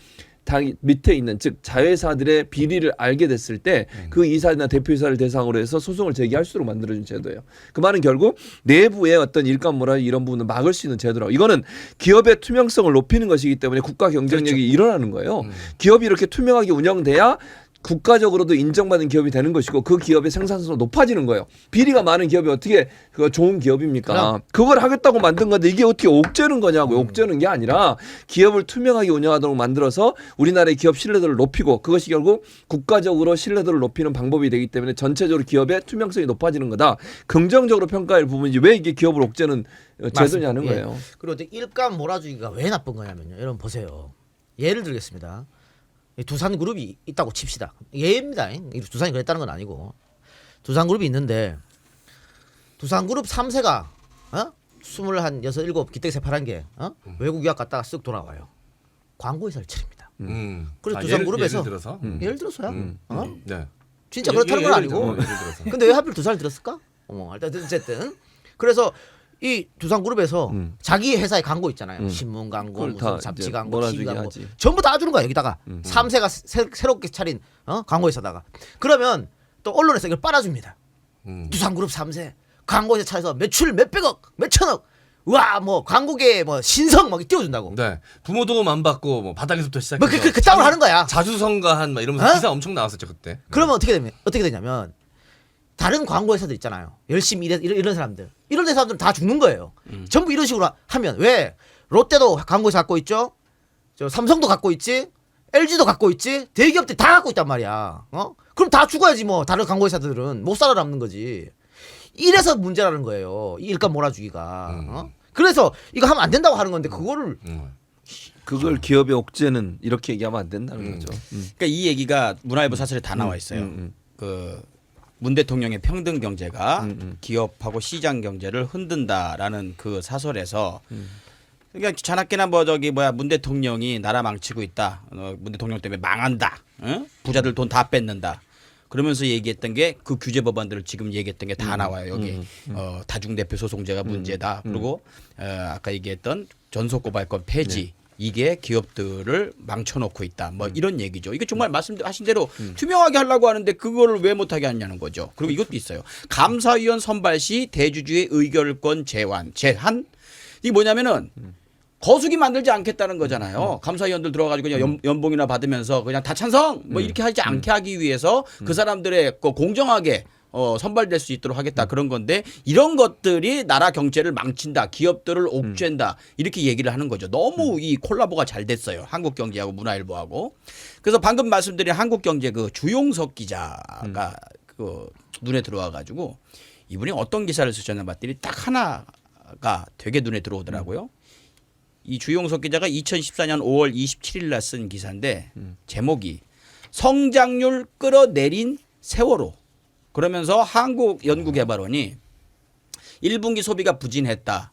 당 밑에 있는 즉 자회사들의 비리를 알게 됐을 때 그 이사나 대표이사를 대상으로 해서 소송을 제기할 수 있도록 만들어준 제도예요. 그 말은 결국 내부의 어떤 일감 몰아주기 이런 부분을 막을 수 있는 제도라고. 이거는 기업의 투명성을 높이는 것이기 때문에 국가 경쟁력이 그렇죠. 일어나는 거예요. 기업이 이렇게 투명하게 운영돼야 국가적으로도 인정받는 기업이 되는 것이고 그 기업의 생산성도 높아지는 거예요. 비리가 많은 기업이 어떻게 그거 좋은 기업입니까? 그럼. 그걸 하겠다고 만든 건데 이게 어떻게 옥죄는 거냐고요. 옥죄는 게 아니라 기업을 투명하게 운영하도록 만들어서 우리나라의 기업 신뢰도를 높이고 그것이 결국 국가적으로 신뢰도를 높이는 방법이 되기 때문에 전체적으로 기업의 투명성이 높아지는 거다. 긍정적으로 평가할 부분이지 왜 이게 기업을 옥죄는 제도냐는 예. 거예요. 그리고 또 일감 몰아주기가 왜 나쁜 거냐면요. 여러분 보세요. 예를 들겠습니다. 두산그룹이 있다고 칩시다. 예입니다. 두산이 그랬다는 건 아니고 두산그룹이 있는데 두산그룹 3세가 26, 7 기택 세파란 게 외국 유학 갔다가 쓱 돌아와요. 광고회사를 차립니다. 그래서 두산그룹에서 예를 들어서 예를 들어서요. 네. 진짜 그렇다는 건 아니고. 예를 들어서. 근데 왜 하필 두산을 들었을까? 어쨌든 그래서 이 두산그룹에서 자기 회사의 광고 있잖아요. 신문 광고, 그걸 무슨 다 잡지 이제 광고, 몰아주기 TV 광고 하지. 전부 다 주는 거야 여기다가. 3세가 새롭게 차린 광고회사다가. 그러면 또 언론에서 이걸 빨아줍니다. 두산그룹 3세 광고회사 차려서 매출 몇백억, 몇천억. 와 뭐 광고계 뭐 신성 막 띄워준다고. 네. 부모 도움 안 받고 뭐 바닥에서부터 시작해서 뭐 그 따로 하는 거야. 자주성가한 막 이러면서 기사 엄청 나왔었죠 그때. 그러면 어떻게 되냐면 다른 광고 회사들 있잖아요. 열심히 이런 사람들. 이런 사람들은 다 죽는 거예요. 전부 이런 식으로 하면 왜 롯데도 광고 회사 갖고 있죠. 저 삼성도 갖고 있지. LG도 갖고 있지. 대기업들 다 갖고 있단 말이야. 그럼 다 죽어야지 뭐. 다른 광고 회사들은 못 살아남는 거지. 이래서 문제라는 거예요. 이 일감 몰아주기가. 그래서 이거 하면 안 된다고 하는 건데 그거를 그걸 기업의 옥죄는 이렇게 얘기하면 안 된다는 거죠. 그러니까 이 얘기가 문화일보 사설에 다 나와 있어요. 그 문 대통령의 평등 경제가 기업하고 시장 경제를 흔든다라는 그 사설에서 그러니까 자나깨나 뭐 저기 뭐야 문 대통령이 나라 망치고 있다. 문 대통령 때문에 망한다. 부자들 돈 다 뺏는다. 그러면서 얘기했던 게 그 규제 법안들을 지금 얘기했던 게 다 나와요. 여기 다중대표 소송제가 문제다. 그리고 아까 얘기했던 전속고발권 폐지. 이게 기업들을 망쳐놓고 있다. 뭐 이런 얘기죠. 이게 정말 말씀하신 대로 투명하게 하려고 하는데 그거를 왜 못하게 하냐는 거죠. 그리고 이것도 있어요. 감사위원 선발 시 대주주의 의결권 제한. 이게 뭐냐면은 거수기 만들지 않겠다는 거잖아요. 감사위원들 들어가지고 그냥 연봉이나 받으면서 그냥 다 찬성 뭐 이렇게 하지 않게 하기 위해서 그 사람들의 공정하게 선발될 수 있도록 하겠다 그런 건데 이런 것들이 나라 경제를 망친다, 기업들을 옥죄다 이렇게 얘기를 하는 거죠. 너무 이 콜라보가 잘 됐어요. 한국경제하고 문화일보하고. 그래서 방금 말씀드린 한국경제 그 주용석 기자가 그 눈에 들어와가지고 이분이 어떤 기사를 쓰셨나 봤더니 딱 하나가 되게 눈에 들어오더라고요. 이 주용석 기자가 2014년 5월 27일 날 쓴 기사인데 제목이 성장률 끌어내린 세월호. 그러면서 한국연구개발원이 1분기 소비가 부진했다.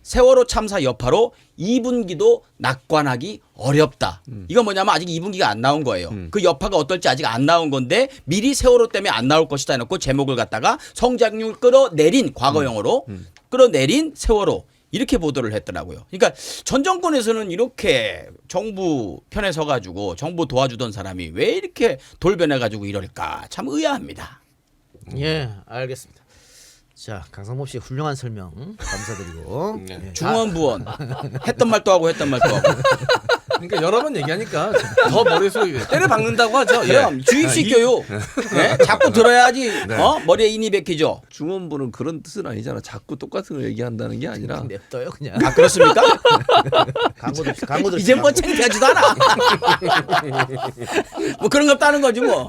세월호 참사 여파로 2분기도 낙관하기 어렵다. 이건 뭐냐면 아직 2분기가 안 나온 거예요. 그 여파가 어떨지 아직 안 나온 건데 미리 세월호 때문에 안 나올 것이다 해놓고 제목을 갖다가 성장률 끌어내린 과거형으로 끌어내린 세월호. 이렇게 보도를 했더라고요. 그러니까 전 정권에서는 이렇게 정부 편에 서가지고 정부 도와주던 사람이 왜 이렇게 돌변해가지고 이럴까 참 의아합니다. 예, 알겠습니다. 자, 강상범 씨 훌륭한 설명 감사드리고 예. 중원부원 했던 말도 하고 했던 말도 하고. 그러니까 여러 번 얘기하니까 더 머릿속에 때려 박는다고 하죠. 그럼 주입식 교육. 네? 자꾸 들어야지 머리에 인이 박히죠. 중원부는 그런 뜻은 아니잖아. 자꾸 똑같은 걸 얘기한다는 게 아니라 냅둬요 그냥. 아 그렇습니까? 광고도 이제 뭐 창피하지도 않아. 뭐 그런 거 없다는 거지 뭐.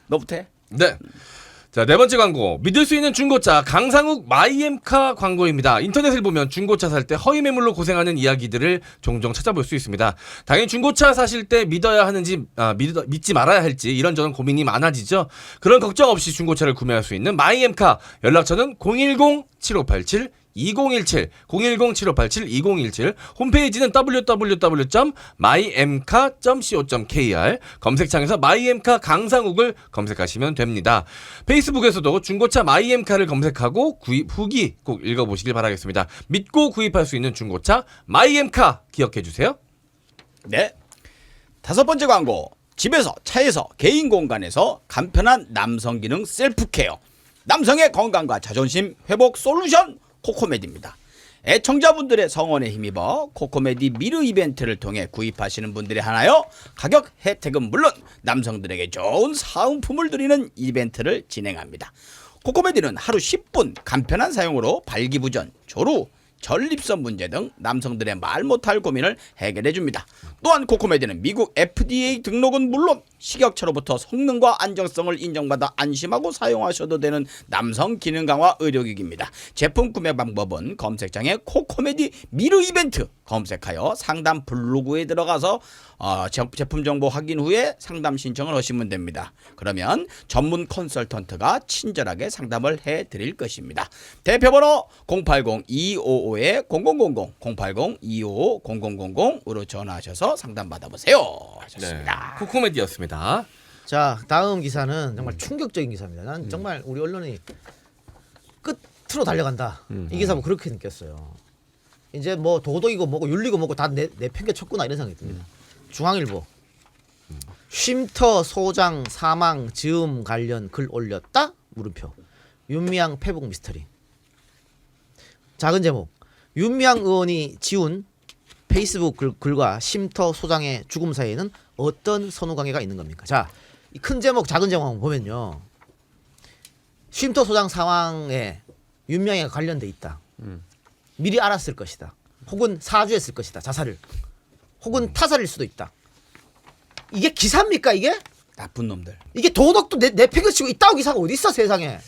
너부터 해. 네. 자, 네 번째 광고. 믿을 수 있는 중고차 강상욱 마이엠카 광고입니다. 인터넷을 보면 중고차 살 때 허위 매물로 고생하는 이야기들을 종종 찾아볼 수 있습니다. 당연히 중고차 사실 때 믿어야 하는지 믿지 말아야 할지 이런저런 고민이 많아지죠. 그런 걱정 없이 중고차를 구매할 수 있는 마이엠카. 연락처는 010-7587 2017 010-7587-2017 홈페이지는 www.myem카.co.kr 검색창에서 마이엠카 강상욱을 검색하시면 됩니다. 페이스북에서도 중고차 마이엠카를 검색하고 후기 꼭 읽어보시길 바라겠습니다. 믿고 구입할 수 있는 중고차 마이엠카 기억해주세요. 네. 다섯 번째 광고. 집에서 차에서 개인 공간에서 간편한 남성 기능 셀프 케어. 남성의 건강과 자존심 회복 솔루션 코코메디입니다. 애청자분들의 성원에 힘입어 코코메디 미르 이벤트를 통해 구입하시는 분들이 하나요. 가격 혜택은 물론 남성들에게 좋은 사은품을 드리는 이벤트를 진행합니다. 코코메디는 하루 10분 간편한 사용으로 발기부전, 조루, 전립선 문제 등 남성들의 말 못할 고민을 해결해 줍니다. 또한 코코메디는 미국 FDA 등록은 물론 식약처로부터 성능과 안정성을 인정받아 안심하고 사용하셔도 되는 남성 기능 강화 의료기기입니다. 제품 구매 방법은 검색창에 코코메디 미르 이벤트 검색하여 상담 블로그에 들어가서 제품 정보 확인 후에 상담 신청을 하시면 됩니다. 그러면 전문 컨설턴트가 친절하게 상담을 해드릴 것입니다. 대표번호 080-255-0000 080-255-0000으로 전화하셔서 상담 받아보세요. 하셨습니다. 코코메디였습니다. 자, 다음 기사는 정말 충격적인 기사입니다. 난 정말 우리 언론이 끝으로 달려간다. 이 기사 뭐 그렇게 느꼈어요. 이제 뭐 도덕이고 뭐고 윤리고 뭐고 다 내팽개쳤구나 이런 생각이 듭니다. 중앙일보 쉼터 소장 사망 즈음 관련 글 올렸다? 물음표. 윤미향 페북 미스터리. 작은 제목. 윤미향 의원이 지운 페이스북 글과 쉼터 소장의 죽음 사이에는 어떤 선후관계가 있는 겁니까? 자, 이 큰 제목 작은 제목 한번 보면요. 쉼터 소장 상황에 윤명이가 관련돼 있다. 미리 알았을 것이다. 혹은 사주했을 것이다. 자살을. 혹은 타살일 수도 있다. 이게 기사입니까 이게? 나쁜 놈들. 이게 도덕도 내팽개치고 있다고 기사가 어디 있어 세상에.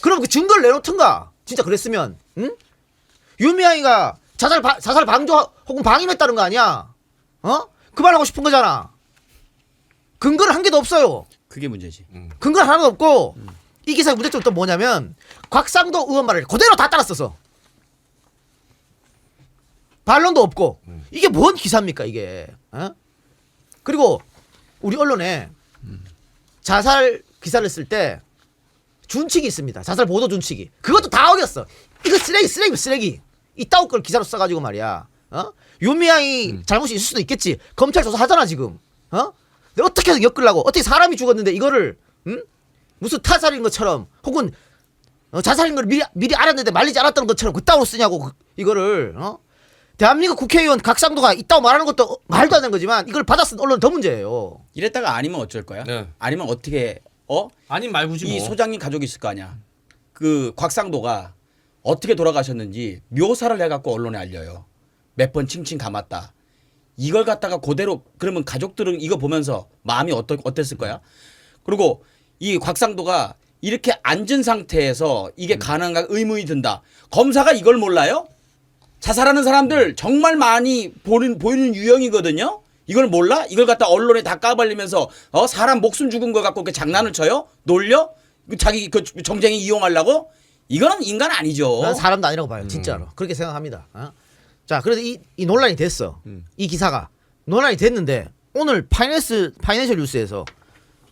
그럼 그 증거를 내놓든가. 진짜 그랬으면 응? 윤미향이가 자살 방조 혹은 방임했다는 거 아니야? 어? 그 말하고 싶은 거잖아. 근거는 한 개도 없어요. 그게 문제지. 근거는 하나도 없고 이 기사의 문제점은 또 뭐냐면 곽상도 의원 말을 그대로 다 따랐어서 반론도 없고 이게 뭔 기사입니까 이게? 어? 그리고 우리 언론에 자살 기사를 쓸 때 준칙이 있습니다. 자살 보도 준칙이. 그것도 다 어겼어. 이거 쓰레기. 이따구 걸 기사로 써가지고 말이야. 어? 윤미향이 잘못이 있을 수도 있겠지. 검찰 조사하잖아 지금. 어? 근데 어떻게 해서 엮으려고? 어떻게 사람이 죽었는데 이거를 무슨 타살인 것처럼 혹은 자살인 걸 미리 알았는데 말리지 않았다는 것처럼 그따구로 쓰냐고 이거를. 어? 대한민국 국회의원 곽상도가 있다고 말하는 것도 말도 안 되는 거지만 이걸 받아쓴 언론은 더 문제예요. 이랬다가 아니면 어쩔 거야? 네. 아니면 어떻게 아님 말고지 이 뭐. 소장님 가족이 있을 거 아니야. 그 곽상도가 어떻게 돌아가셨는지 묘사를 해갖고 언론에 알려요. 몇 번 칭칭 감았다. 이걸 갖다가 그대로 그러면 가족들은 이거 보면서 마음이 어땠을 거야? 그리고 이 곽상도가 이렇게 앉은 상태에서 이게 가능한 의문이 든다. 검사가 이걸 몰라요? 자살하는 사람들 정말 많이 보이는 유형이거든요. 이걸 몰라? 이걸 갖다 언론에 다 까발리면서 사람 목숨 죽은 거 갖고 이렇게 장난을 쳐요? 놀려? 자기 그 정쟁에 이용하려고? 이거는 인간 아니죠. 난 사람도 아니라고 봐요. 진짜로. 그렇게 생각합니다. 어? 자, 그래서 이 논란이 됐어. 이 기사가 논란이 됐는데 오늘 파이낸셜 뉴스에서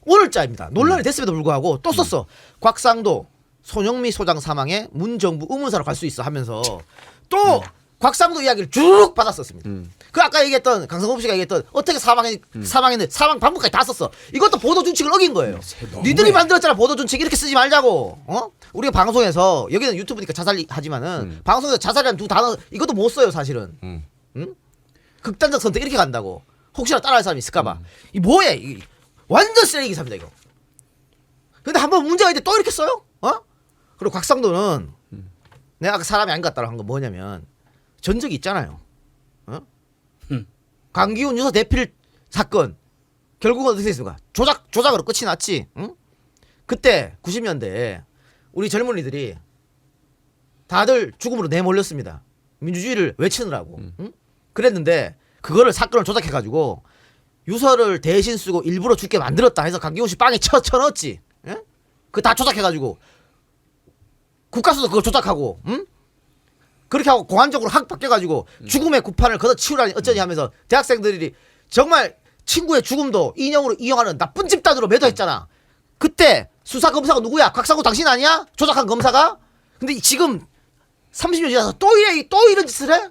오늘자입니다. 논란이 됐음에도 불구하고 또 썼어. 곽상도 손영미 소장 사망에 문정부 의문사로 갈 수 있어 하면서 또 곽상도 이야기를 쭉 받았었습니다. 그 아까 얘기했던 강성범 씨가 얘기했던 어떻게 사망했는데 사망 방법까지 다 썼어. 이것도 보도 준칙을 어긴 거예요. 니들이 만들었잖아 보도 준칙. 이렇게 쓰지 말자고. 어? 우리가 방송에서 여기는 유튜브니까 자살하지만은 방송에서 자살이라는 두 단어 이것도 못 써요 사실은. 응? 극단적 선택 이렇게 간다고. 혹시나 따라할 사람이 있을까봐. 이 뭐야? 이 완전 쓰레기 기사입니다 이거. 근데 한번 문제가 있는데 또 이렇게 써요? 어? 그리고 곽상도는 내가 아까 사람이 아닌 것 같다고 한 건 뭐냐면 전적이 있잖아요. 어? 강기훈 유서 대필 사건 결국은 어떻게 됐습니까? 조작으로 끝이 났지. 응? 그때 90년대에 우리 젊은이들이 다들 죽음으로 내몰렸습니다. 민주주의를 외치느라고. 응? 그랬는데 그거를 사건을 조작해가지고 유서를 대신 쓰고 일부러 죽게 만들었다 해서 강기훈 씨 빵에 쳐넣었지. 응? 그거 다 조작해가지고 국가수도 그걸 조작하고, 응? 그렇게 하고 공안적으로 확 바뀌어가지고 죽음의 구판을 걷어치우라니 어쩌니 하면서 대학생들이 정말 친구의 죽음도 인형으로 이용하는 나쁜 집단으로 매도했잖아. 그때 수사 검사가 누구야? 곽상도 당신 아니야? 조작한 검사가? 근데 지금 30년 지나서 또 이런 짓을 해?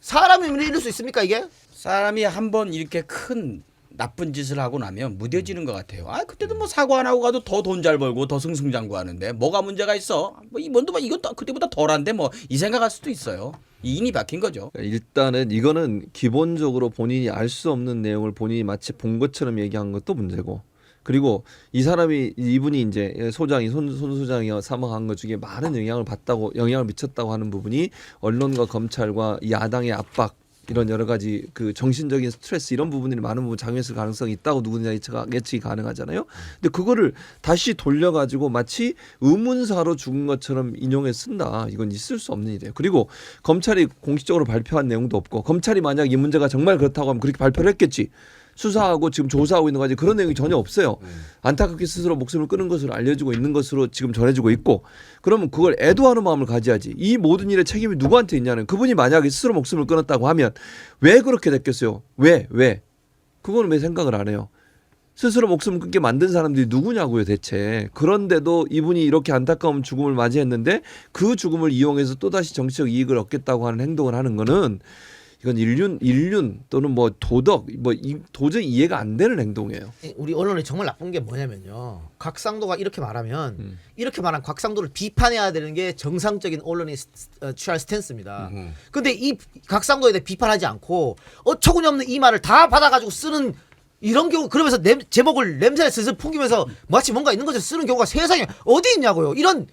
사람이 이럴 수 있습니까 이게? 사람이 한번 이렇게 큰 나쁜 짓을 하고 나면 무뎌지는 것 같아요. 아 그때도 뭐 사고 안 하고 가도 더 돈 잘 벌고 더 승승장구하는데 뭐가 문제가 있어? 뭐 이번도 뭐 이것도 그때보다 덜한데 뭐 이 생각할 수도 있어요. 인이 박힌 거죠. 일단은 이거는 기본적으로 본인이 알 수 없는 내용을 본인이 마치 본 것처럼 얘기한 것도 문제고, 그리고 이분이 이제 소장이 손 소장이 사망한 것 중에 많은 영향을 미쳤다고 하는 부분이 언론과 검찰과 야당의 압박, 이런 여러 가지 그 정신적인 스트레스 이런 부분들이 많은 부분 작용했을 가능성이 있다고 누구나 예측이 가능하잖아요. 근데 그거를 다시 돌려가지고 마치 의문사로 죽은 것처럼 인용해 쓴다. 이건 있을 수 없는 일이에요. 그리고 검찰이 공식적으로 발표한 내용도 없고, 검찰이 만약 이 문제가 정말 그렇다고 하면 그렇게 발표를 했겠지. 수사하고 지금 조사하고 있는 거지 그런 내용이 전혀 없어요. 안타깝게 스스로 목숨을 끊은 것으로 알려지고 있는 것으로 지금 전해지고 있고, 그러면 그걸 애도하는 마음을 가져야지. 이 모든 일의 책임이 누구한테 있냐는, 그분이 만약에 스스로 목숨을 끊었다고 하면 왜 그렇게 됐겠어요? 왜? 그거는 왜 생각을 안 해요? 스스로 목숨을 끊게 만든 사람들이 누구냐고요 대체. 그런데도 이분이 이렇게 안타까운 죽음을 맞이했는데 그 죽음을 이용해서 또다시 정치적 이익을 얻겠다고 하는 행동을 하는 거는 이건 인륜 또는 뭐 도덕 도저히 이해가 안 되는 행동이에요. 우리 언론이 정말 나쁜 게 뭐냐면요. 곽상도가 이렇게 말하면 이렇게 말한 곽상도를 비판해야 되는 게 정상적인 언론이 취할 스탠스입니다. 근데 이 곽상도에 대해 비판하지 않고 어처구니없는 이 말을 다 받아가지고 쓰는 이런 경우 그러면서 제목을 냄새를 슬슬 풍기면서 마치 뭔가 있는 것처럼 쓰는 경우가 세상에 어디 있냐고요. 이런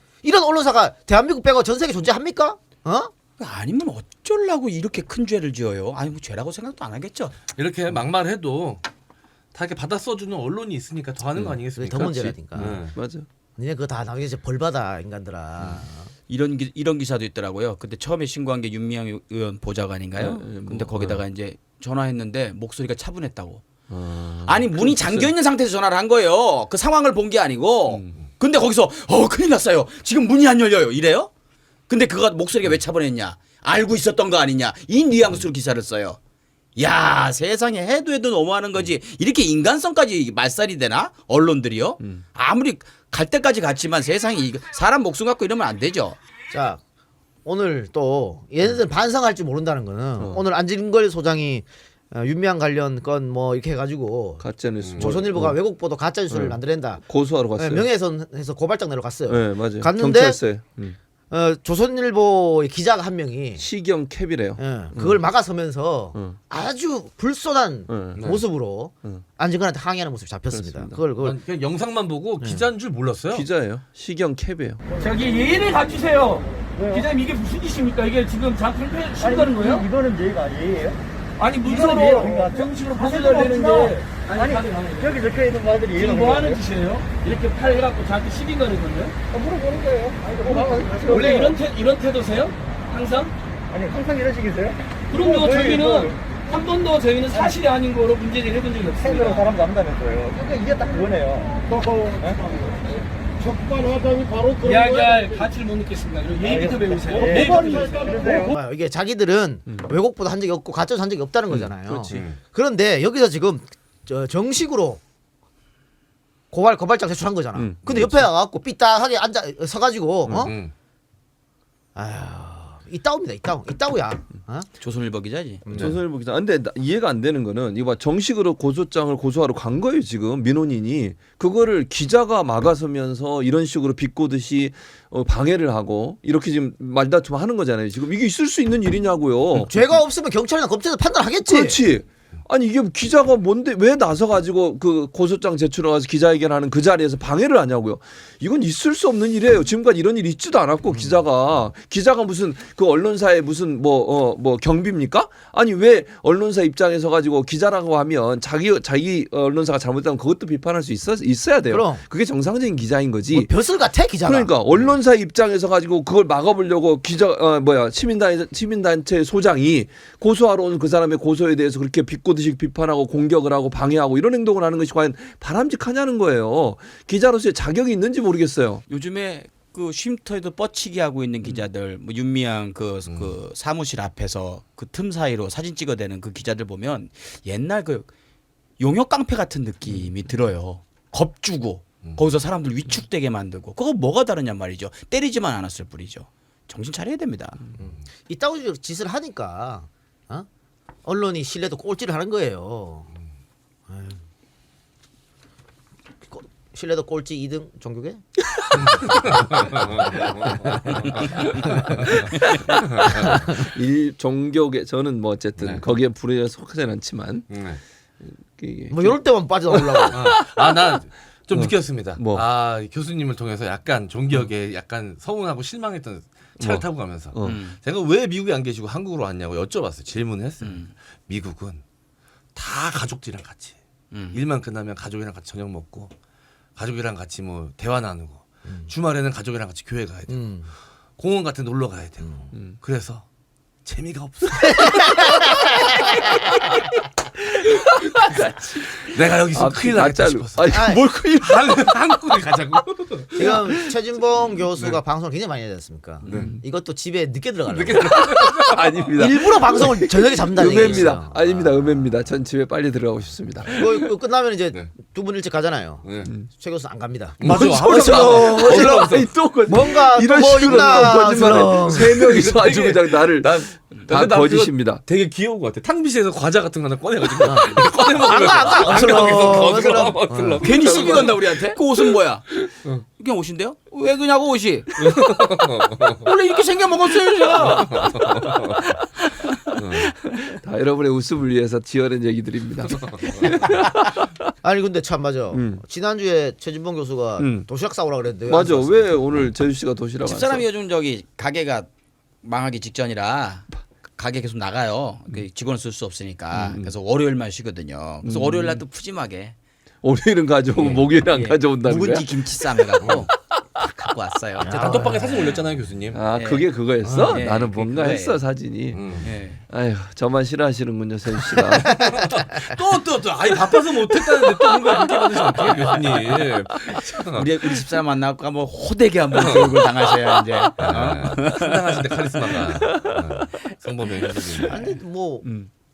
언론사가 대한민국 빼고 전 세계 존재합니까? 어? 아니면 어쩌려고 이렇게 큰 죄를 지어요? 아니 뭐 죄라고 생각도 안 하겠죠. 이렇게 막말해도 다 이렇게 받아 써주는 언론이 있으니까 더 하는 거 아니겠습니까? 더 문제라니까. 네. 맞아. 니네 그거 다 나중에 이제 벌 받아 인간들아. 이런 기사도 있더라고요. 그때 처음에 신고한 게 윤미향 의원 보좌관인가요? 근데 거기다가 이제 전화했는데 목소리가 차분했다고. 아니 문이 잠겨 있는 상태에서 전화를 한 거예요. 그 상황을 본 게 아니고. 근데 거기서 큰일 났어요. 지금 문이 안 열려요. 이래요? 근데 그가 목소리가 왜 차분했냐? 알고 있었던 거 아니냐? 이 뉘앙스로 기사를 써요. 야 세상에 해도 너무하는 거지. 이렇게 인간성까지 말살이 되나? 언론들이요? 아무리 갈 때까지 갔지만 세상에 사람 목숨 갖고 이러면 안 되죠. 자 오늘 또 얘네들 반성할 줄 모른다는 거는 오늘 안진걸 소장이 윤미향 관련 건 뭐 이렇게 해가지고 가짜뉴스. 조선일보가 외국 보도 가짜 뉴스를 만들낸다. 고소하러 갔어요. 명예훼손해서 고발장 내려갔어요. 네, 맞아요. 갔는데 경찰서에. 조선일보의 기자가 한 명이 시경 캡이래요. 그걸 막아서면서 아주 불손한 모습으로 안진걸한테 항의하는 모습이 잡혔습니다. 그렇습니다. 그걸 그냥 영상만 보고 기자인 줄 몰랐어요. 기자예요. 시경 캡이에요. 저기 예의를 갖추세요. 기자님 이게 무슨 짓입니까? 이게 지금 장필패 신다는 거예요? 이거는 예의가 아니에요. 아니 문서로 그러니까 정식으로 보도를 되는데 아니 여기 적혀 있는 말들이 지금 뭐 하는 짓이에요? 이렇게 팔 해갖고 저한테 시비 거는 건데? 물어보는 거예요. 원래 이런 태도세요? 항상? 아니 항상 이런 식이세요? 그럼요. 저희 저희는 뭐 한 번도 저희는 사실이 아닌 거로 문제를 해본 적이 팬으로 없습니다. 사람 잡는다면서요. 그러니까 이게 딱 그거네요. 적반하장이 바로 이야기할 가치를 못 느꼈습니다. 그리고 예의부터 배우세요. 예의부터 배우세요. 이게 자기들은 외국 보도 한 적이 없고 가짜 뉴스 한 적이 없다는 거잖아요. 그렇지. 그런데 여기서 지금 정식으로 고발장 제출한 거잖아. 근데 옆에 와갖고 삐딱하게 서가지고 아휴 이따오입니다. 이따오야. 어? 조선일보 기자지. 조선일보 기자. 근데 이해가 안 되는 거는 이거 봐, 정식으로 고소장을 고소하러 간 거예요 지금 민원인이. 그거를 기자가 막아서면서 이런 식으로 비꼬듯이 방해를 하고 이렇게 지금 말다툼하는 거잖아요. 지금 이게 있을 수 있는 일이냐고요. 죄가 없으면 경찰이나 검찰에서 판단하겠지. 그렇지. 아니 이게 기자가 뭔데 왜 나서 가지고 그 고소장 제출하고 기자회견하는 그 자리에서 방해를 하냐고요. 이건 있을 수 없는 일이에요. 지금까지 이런 일이 있지도 않았고 기자가 무슨 그 언론사의 무슨 뭐 경비입니까? 아니 왜 언론사 입장에서 가지고 기자라고 하면 자기 언론사가 잘못하면 그것도 비판할 수 있어야 돼요. 그럼. 그게 정상적인 기자인 거지. 뭐 벼슬 같아 기자가. 그러니까 언론사 입장에서 가지고 그걸 막아보려고 시민단체 소장이 고소하러 온 그 사람의 고소에 대해서 그렇게 비꼬듯이 비판하고 공격을 하고 방해하고 이런 행동을 하는 것이 과연 바람직하냐는 거예요. 기자로서의 자격이 있는지 모르겠어요. 요즘에 그 쉼터에도 뻗치기 하고 있는 기자들, 뭐 윤미향 그 사무실 앞에서 그 틈 사이로 사진 찍어대는 그 기자들 보면 옛날 그 용역 깡패 같은 느낌이 들어요. 겁주고 거기서 사람들 위축되게 만들고 그거 뭐가 다르냐 말이죠. 때리지만 않았을 뿐이죠. 정신 차려야 됩니다. 이따오 짓을 하니까 언론이 신뢰도 꼴찌를 하는 거예요. 아유. 신뢰도 꼴찌 2등 종교계? 종교계 저는 뭐 어쨌든 거기에 불에 속하지는 않지만 이게 뭐 이럴 때만 빠져나오려고. 난 좀 느꼈습니다. 뭐? 교수님을 통해서 약간 종기역에 약간 서운하고 실망했던 차를 타고 가면서 제가 왜 미국에 안 계시고 한국으로 왔냐고 여쭤봤어요. 질문을 했어요. 미국은 다 가족들이랑 같이 일만 끝나면 가족이랑 같이 저녁 먹고 가족이랑 같이 뭐 대화 나누고 주말에는 가족이랑 같이 교회 가야 되고 공원 같은 데 놀러 가야 되고 그래서 재미가 없어. 내가 여기서 큰일 나겠다 싶었어. 뭘 큰일 한국에 가자고. 지금 최진봉 교수가 방송을 굉장히 많이 하지 않습니까? 이것도 집에 늦게 들어가려고. 아닙니다. 일부러 방송을 저녁에 잡는다는 얘기예요. 음해입니다. 아닙니다. 음해입니다. 전 집에 빨리 들어가고 싶습니다. 그거 끝나면 이제 네. 두 분 일찍 가잖아요. 네. 최 교수는 안 갑니다. 맞아. 또 뭔가 이런 뭐 식으로 있나 거짓말해. 세 명이서 아주 그냥 나를 다 난 거짓입니다. 되게 귀여운 것 같아. 탕비실에서 과자 같은 거 하나 꺼내가지고 꺼내 먹으면 안 가. 괜히 시비 건다 우리한테. 그 옷은 뭐야? 그냥 옷인데요? 왜 그냐고 옷이? 원래 이렇게 생겨 먹었어요 제가. 다 여러분의 웃음을 위해서 지어낸 얘기들입니다. 아니 근데 참 맞아. 지난주에 최진봉 교수가 도시락 싸오라 그랬는데 왜안 맞아. 싸웠어? 왜 오늘 제주 씨가 도시락 안 집사람이 써? 요즘 저기 가게가 망하기 직전이라 가게 계속 나가요. 그 직원을 쓸 수 없으니까. 그래서 월요일만 쉬거든요. 그래서 월요일 날 또 푸짐하게 월요일은 가져오고 목요일은 안 예, 가져온다는 거야? 묵은지 김치쌈 해갖고 딱 갖고 왔어요. 단톡방에 사진 올렸잖아요, 교수님. 아 예. 그게 그거였어? 예, 나는 그게 뭔가 그거예요. 했어 사진이. 예. 아휴 저만 싫어하시는군요 세주 씨가. 또 아니 바빠서 못했다는데 또 뭔가 그렇게 받으시면 어떡해요, 교수님. 우리 집사람 만나고 한번 호되게 한번 교육을 당하셔야 이제. 상당하신데 카리스마가. 성범명 교수님. 아니 뭐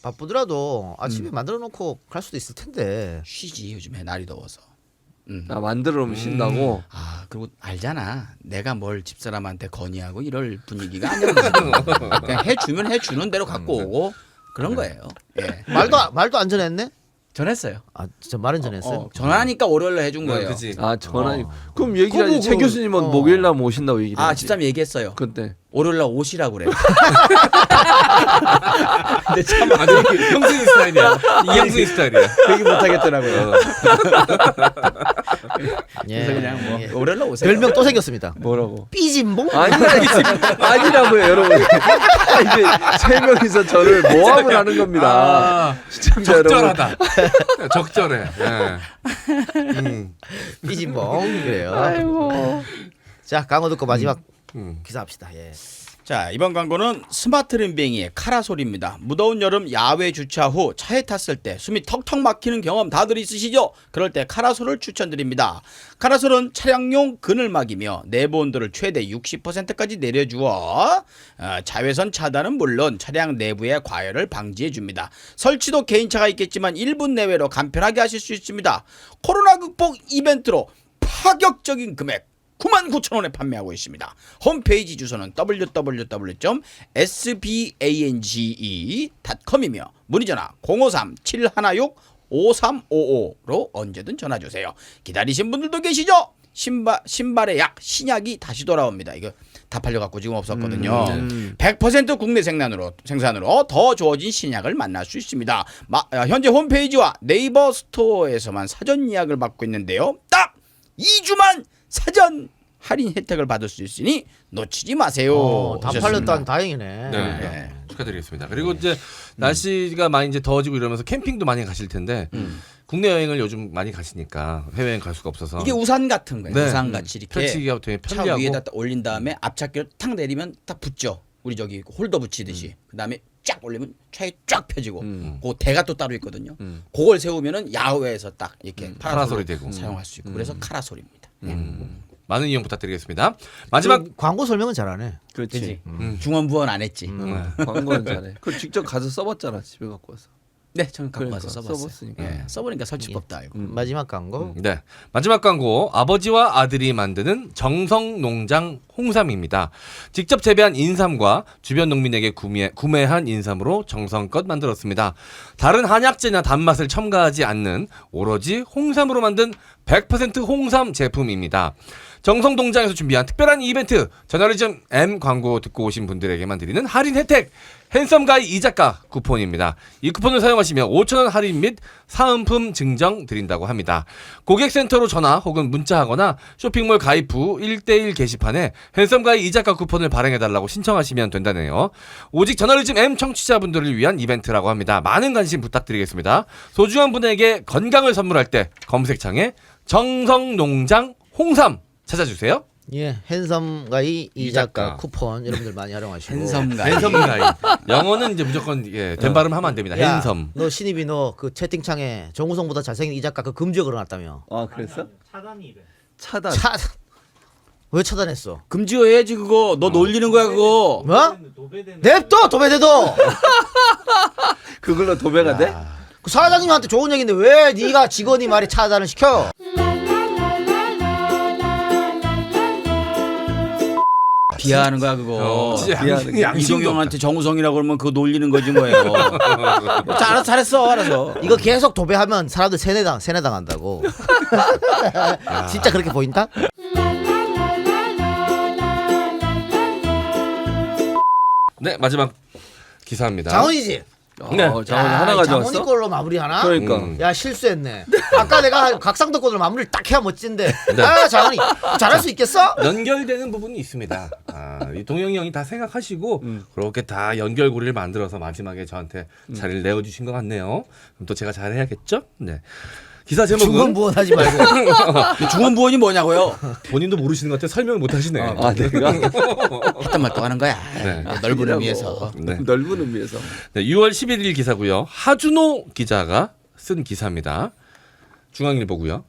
바쁘더라도 아침에 만들어 놓고 갈 수도 있을 텐데. 쉬지 요즘에 날이 더워서. 나 만들어 놓으면 쉰다고. 아 그리고 알잖아. 내가 뭘 집사람한테 건의하고 이럴 분위기가 아니야. 그냥 해주면 해주는 대로 갖고 오고 그런 거예요. 예. 말도 안 전했네? 전했어요. 아 진짜 말은 전했어요. 전화하니까 월요일에 해준 거예요. 그지. 아 전화. 그럼 얘기를 하지. 최 그거 교수님은 목요일 날 모신다고 얘기를 아 하지. 집사람이 얘기했어요. 그때. 월요일날 오시라고 그래요. 근데 참 아주 형수님 스타일이야. 이형수님 스타일이야. 되게 못하겠더라고요. 예. 그래서 그냥 뭐 예. 월요일날 오세요. 별명 또 생겼습니다. 뭐라고? 삐진봉? 아니라고요 여러분. 이제 세 명이서 저를 모함을 하는 겁니다. 시청자 여러분. 적절하다. 적절해. 예. 삐진봉 그래요. 아이고. 자 강호 듣고 마지막 음. 기사합시다. 예. 자 이번 광고는 스마트 림뱅이의 카라솔입니다. 무더운 여름 야외 주차 후 차에 탔을 때 숨이 턱턱 막히는 경험 다들 있으시죠? 그럴 때 카라솔을 추천드립니다. 카라솔은 차량용 그늘막이며 내부 온도를 최대 60%까지 내려주어 자외선 차단은 물론 차량 내부의 과열을 방지해줍니다. 설치도 개인차가 있겠지만 1분 내외로 간편하게 하실 수 있습니다. 코로나 극복 이벤트로 파격적인 금액 99,000원에 판매하고 있습니다. 홈페이지 주소는 www.sbange.com이며 문의전화 053-716-5355로 언제든 전화주세요. 기다리신 분들도 계시죠? 신발의 약 신약이 다시 돌아옵니다. 이거 다 팔려갖고 지금 없었거든요. 100% 국내 생산으로 더 좋아진 신약을 만날 수 있습니다. 현재 홈페이지와 네이버 스토어에서만 사전 예약을 받고 있는데요. 딱 2주만 사전 할인 혜택을 받을 수 있으니 놓치지 마세요. 다 하셨습니다. 팔렸다는 다행이네. 네. 축하드리겠습니다. 그리고 이제 날씨가 많이 이제 더워지고 이러면서 캠핑도 많이 가실 텐데 국내 여행을 요즘 많이 가시니까 해외여행 갈 수가 없어서 이게 우산 같은 거예요. 네. 우산 같이 이렇게 펼치기가 되게 차 편리하고 위에다 딱 올린 다음에 앞차기를 탁 내리면 딱 붙죠. 우리 저기 홀더 붙이듯이. 그다음에 쫙 올리면 차에 쫙 펴지고. 그 대가 또 따로 있거든요. 그걸 세우면은 야외에서 딱 이렇게 파라솔이 되고. 사용할 수 있고. 그래서 카라솔입니다. 많은 이용 부탁드리겠습니다. 마지막 광고 설명은 잘하네. 그렇지. 중원부원 안 했지. 광고는 잘해. 그걸 직접 가서 써봤잖아 집에 갖고 와서. 네, 저는 갖고 그러니까, 와서 써봤어요. 써봤으니까. 예, 써보니까 설치법도 알고. 마지막 광고. 네. 마지막 광고 아버지와 아들이 만드는 정성농장 홍삼입니다. 직접 재배한 인삼과 주변 농민에게 구매한 인삼으로 정성껏 만들었습니다. 다른 한약재나 단맛을 첨가하지 않는 오로지 홍삼으로 만든 100% 홍삼 제품입니다. 정성농장에서 준비한 특별한 이벤트 저널리즘 M 광고 듣고 오신 분들에게만 드리는 할인 혜택 핸섬가이 이자카 쿠폰입니다. 이 쿠폰을 사용하시면 5,000원 할인 및 사은품 증정 드린다고 합니다. 고객센터로 전화 혹은 문자하거나 쇼핑몰 가입 후 1:1 게시판에 핸섬가이 이자카 쿠폰을 발행해달라고 신청하시면 된다네요. 오직 저널리즘 M 청취자분들을 위한 이벤트라고 합니다. 많은 관심 부탁드리겠습니다. 소중한 분에게 건강을 선물할 때 검색창에 정성농장 홍삼 찾아주세요. 예, 핸섬가이 이자카 이자카. 쿠폰 여러분들 많이 활용하시고. 핸섬가이. 핸섬가이. 영어는 이제 무조건 된 발음 하면 안 됩니다. 야, 핸섬. 너 신입이 너 그 채팅창에 정우성보다 잘생긴 이자카 그 금지어 걸어놨다며. 아 그랬어? 차단. 왜 차단했어? 금지어해야지 그거. 너 놀리는 거야 그거. 뭐? 냅둬 도배돼도. 그걸로 도배가 돼? 그 사장님한테 좋은 얘기인데 왜 네가 직원이 말이 차단을 시켜? 비하하는 거야 그거. 진짜 이동영한테 정우성이라고 그러면 그거 놀리는 거지 뭐예요. 자, 잘했어 알아서. 이거 계속 도배하면 사람들 세뇌당한다고. 진짜 그렇게 보인다? 네, 마지막 기사입니다. 장원이지. 네. 장원이 하나 야, 가져왔어. 장원이 걸로 마무리하나? 그러니까. 야 실수했네. 아까 내가 각상도 걸로 마무리를 딱 해야 멋진데. 아 장원이 잘할 수 있겠어? 연결되는 부분이 있습니다. 이 동영이 형이 다 생각하시고 그렇게 다 연결고리를 만들어서 마지막에 저한테 자리를 내어주신 것 같네요. 그럼 또 제가 잘해야겠죠? 네. 기사 제목은 중원부원하지 말고. 중원부원이 뭐냐고요? 본인도 모르시는 것 같아 설명을 못 하시네. 아 내가 했던 말 또 하는 거야. 네. 넓은 의미에서. 네. 넓은 의미에서. 네, 6월 11일 기사고요. 하준호 기자가 쓴 기사입니다. 중앙일보고요.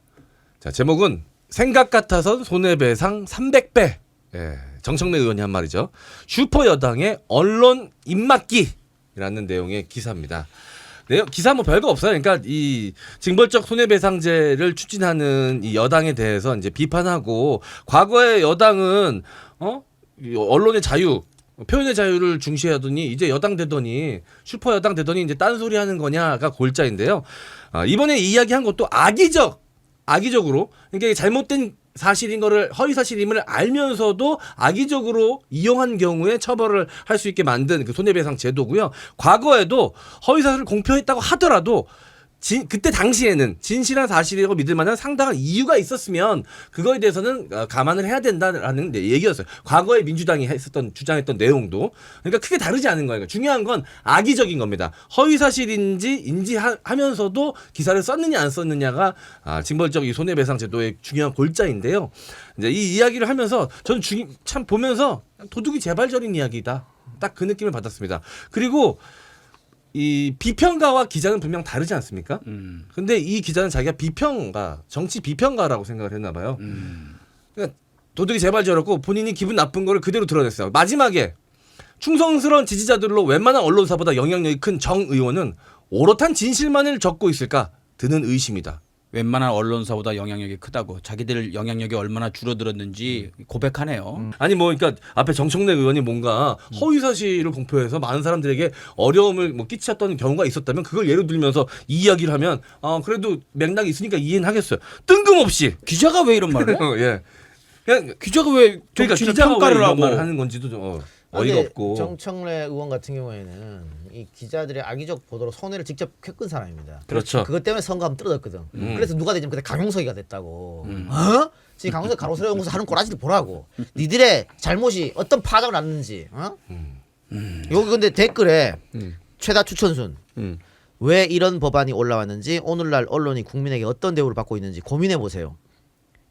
자, 제목은 생각 같아선 손해배상 300배. 예, 정청래 의원이 한 말이죠. 슈퍼 여당의 언론 입막기라는 내용의 기사입니다. 기사 뭐 별거 없어요. 그러니까 이 징벌적 손해배상제를 추진하는 이 여당에 대해서 이제 비판하고 과거에 여당은 이 언론의 자유, 표현의 자유를 중시하더니 이제 여당 되더니 슈퍼 여당 되더니 이제 딴소리 하는 거냐가 골자인데요. 이번에 이야기한 것도 악의적으로 그러니까 이게 잘못된 사실인 거를 허위 사실임을 알면서도 악의적으로 이용한 경우에 처벌을 할 수 있게 만든 그 손해배상 제도고요. 과거에도 허위 사실을 공표했다고 하더라도 그때 당시에는 진실한 사실이라고 믿을 만한 상당한 이유가 있었으면 그거에 대해서는 감안을 해야 된다라는 얘기였어요. 과거에 민주당이 주장했던 내용도. 그러니까 크게 다르지 않은 거예요. 중요한 건 악의적인 겁니다. 허위 사실인지 인지하면서도 기사를 썼느냐 안 썼느냐가 징벌적 이 손해배상 제도의 중요한 골자인데요. 이제 이 이야기를 하면서 저는 참 보면서 도둑이 재발절인 이야기다. 딱 그 느낌을 받았습니다. 그리고 이 비평가와 기자는 분명 다르지 않습니까? 근데 이 기자는 자기가 정치 비평가라고 생각을 했나 봐요. 그러니까 도둑이 재발절했고 본인이 기분 나쁜 거를 그대로 드러냈어요. 마지막에 충성스러운 지지자들로 웬만한 언론사보다 영향력이 큰 정 의원은 오롯한 진실만을 적고 있을까 드는 의심이다. 웬만한 언론사보다 영향력이 크다고 자기들 영향력이 얼마나 줄어들었는지 고백하네요. 아니 뭐 그러니까 앞에 정청래 의원이 뭔가 허위 사실을 공표해서 많은 사람들에게 어려움을 뭐 끼쳤던 경우가 있었다면 그걸 예로 들면서 이 이야기를 하면 그래도 맥락이 있으니까 이해는 하겠어요. 뜬금없이 기자가 왜 이런 말을 해? 예. 그냥 기자가 왜 그러니까 정치를 기자가 왜 평가를 이런 하고 말을 하는 건지도 좀 어이가 근데 없고. 정청래 의원 같은 경우에는 이 기자들의 악의적 보도로 손해를 직접 겪은 사람입니다. 그렇죠. 그것 때문에 선거하면 떨어졌거든. 그래서 누가 되냐면 그때 강용석이가 됐다고. 지금 강용석 가로세로 연구소 하는 꼬라지를 보라고. 니들의 잘못이 어떤 파장을 낳는지. 여기 근데 댓글에 최다 추천순. 왜 이런 법안이 올라왔는지 오늘날 언론이 국민에게 어떤 대우를 받고 있는지 고민해 보세요.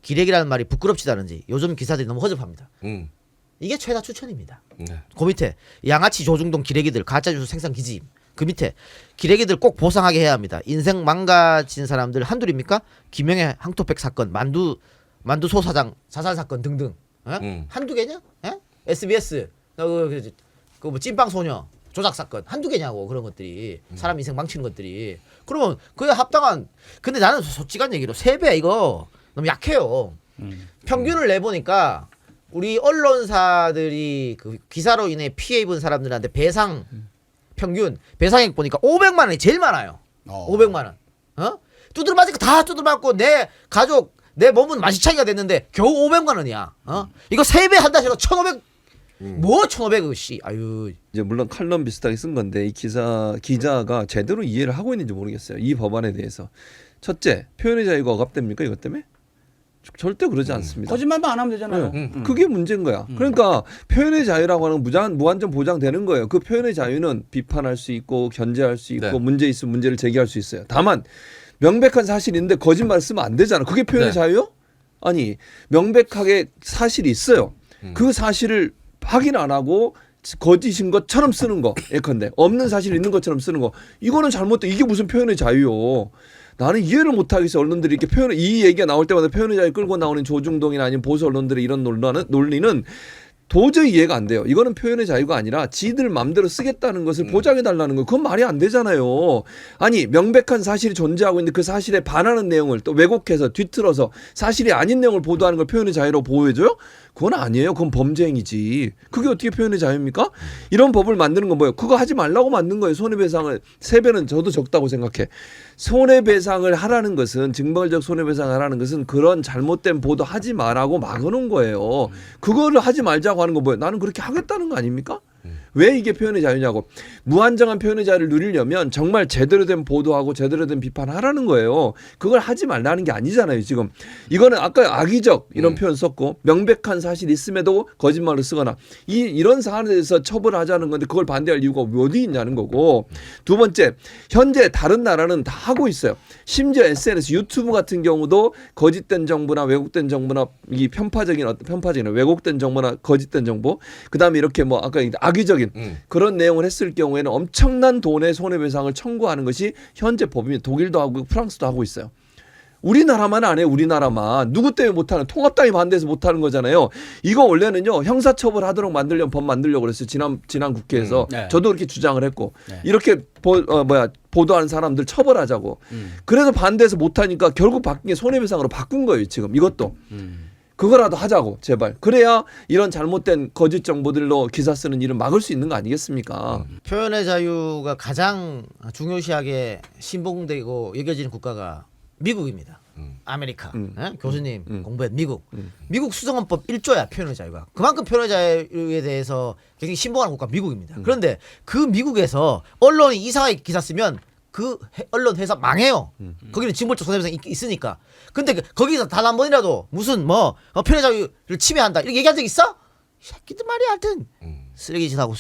기레기라는 말이 부끄럽지도 않은지 요즘 기사들이 너무 허접합니다. 이게 최다 추천입니다. 네. 그 밑에 양아치 조중동 기레기들 가짜뉴스 생산 기지임. 그 밑에 기레기들 꼭 보상하게 해야 합니다. 인생 망가진 사람들 한둘입니까? 김영애 항토팩 사건, 만두소 사장 자살 사건 등등. 한두 개냐? SBS 그 찐빵 소녀 조작 사건 한두 개냐고. 그런 것들이 사람 인생 망치는 것들이. 그러면 그에 합당한. 근데 나는 솔직한 얘기로 3배 이거 너무 약해요. 평균을 내보니까 우리 언론사들이 그 기사로 인해 피해 입은 사람들한테 배상 평균 배상액 보니까 500만 원이 제일 많아요. 500만 원. 두드려 맞으니까 다 두드려 맞고 내 가족 내 몸은 만시창이가 됐는데 겨우 500만 원이야. 이거 3배 한다 해서 1,500 뭐 1,500을 씨. 아유. 이제 물론 칼럼 비슷하게 쓴 건데 이 기자가 제대로 이해를 하고 있는지 모르겠어요. 이 법안에 대해서. 첫째, 표현의 자유가 억압됩니까 이것 때문에? 절대 그러지 않습니다. 거짓말만 안 하면 되잖아요. 그게 문제인 거야. 그러니까 표현의 자유라고 하는 건 무한정 보장되는 거예요. 그 표현의 자유는 비판할 수 있고 견제할 수 있고 네. 문제 있으면 문제를 제기할 수 있어요. 다만 명백한 사실인데 거짓말 쓰면 안 되잖아. 그게 표현의 네. 자유요? 아니 명백하게 사실이 있어요. 그 사실을 확인 안 하고 거짓인 것처럼 쓰는 거. 예컨대 없는 사실 있는 것처럼 쓰는 거. 이거는 잘못돼. 이게 무슨 표현의 자유요. 나는 이해를 못하겠어. 언론들이 이렇게 이 얘기가 나올 때마다 표현의 자유 끌고 나오는 조중동이나 아니면 보수 언론들의 이런 논리는 도저히 이해가 안 돼요. 이거는 표현의 자유가 아니라 지들 맘대로 쓰겠다는 것을 보장해달라는 거예요. 그건 말이 안 되잖아요. 아니 명백한 사실이 존재하고 있는데 그 사실에 반하는 내용을 또 왜곡해서 뒤틀어서 사실이 아닌 내용을 보도하는 걸 표현의 자유로 보호해줘요? 그건 아니에요. 그건 범죄 행위지. 그게 어떻게 표현의 자유입니까? 이런 법을 만드는 건 뭐예요? 그거 하지 말라고 만든 거예요. 손해배상을 3배는 저도 적다고 생각해. 손해배상을 하라는 것은 징벌적 손해배상을 하라는 것은 그런 잘못된 보도 하지 말라고 막아놓은 거예요. 그거를 하지 말자고 하는 거 뭐예요? 나는 그렇게 하겠다는 거 아닙니까? 왜 이게 표현의 자유냐고. 무한정한 표현의 자유를 누리려면 정말 제대로 된 보도하고 제대로 된 비판하라는 거예요. 그걸 하지 말라는 게 아니잖아요. 지금 이거는 아까 악의적 이런 표현 썼고 명백한 사실이 있음에도 거짓말을 쓰거나 이런 사안에 대해서 처벌하자는 건데 그걸 반대할 이유가 어디 있냐는 거고. 두 번째, 현재 다른 나라는 다 하고 있어요. 심지어 SNS, 유튜브 같은 경우도 거짓된 정보나 왜곡된 정보나 이 편파적인 왜곡된 정보나 거짓된 정보, 그다음에 이렇게 뭐 아까 악의적인 그런 내용을 했을 경우에는 엄청난 돈의 손해배상을 청구하는 것이 현재 법입니다. 독일도 하고 프랑스도 하고 있어요. 우리나라만 안 해요. 우리나라만. 누구 때문에 못하는, 통합당이 반대해서 못하는 거잖아요. 이거 원래는요 형사처벌하도록 만들려면 법 만들려고 그랬어요. 지난 국회에서. 네. 저도 그렇게 주장을 했고 네. 이렇게 보도하는 사람들 처벌하자고. 그래서 반대해서 못하니까 결국 바뀐 게 손해배상으로 바꾼 거예요. 지금 이것도. 그거라도 하자고 제발. 그래야 이런 잘못된 거짓 정보들로 기사 쓰는 일을 막을 수 있는 거 아니겠습니까? 표현의 자유가 가장 중요시하게 신봉되고 여겨지는 국가가 미국입니다. 아메리카. 예? 교수님 공부한 미국. 미국 수정헌법 1조야 표현의 자유가. 그만큼 표현의 자유에 대해서 굉장히 신봉하는 국가 미국입니다. 그런데 그 미국에서 언론이 이상하게 기사 쓰면 그 언론 회사 망해요. 거기는 징벌적 손해배상이 있으니까. 근데 거기서 단 한 번이라도 무슨 표현의 자유를 침해한다 이렇게 얘기한 적 있어? 이 새끼들 말이야 하여튼 쓰레기짓 하고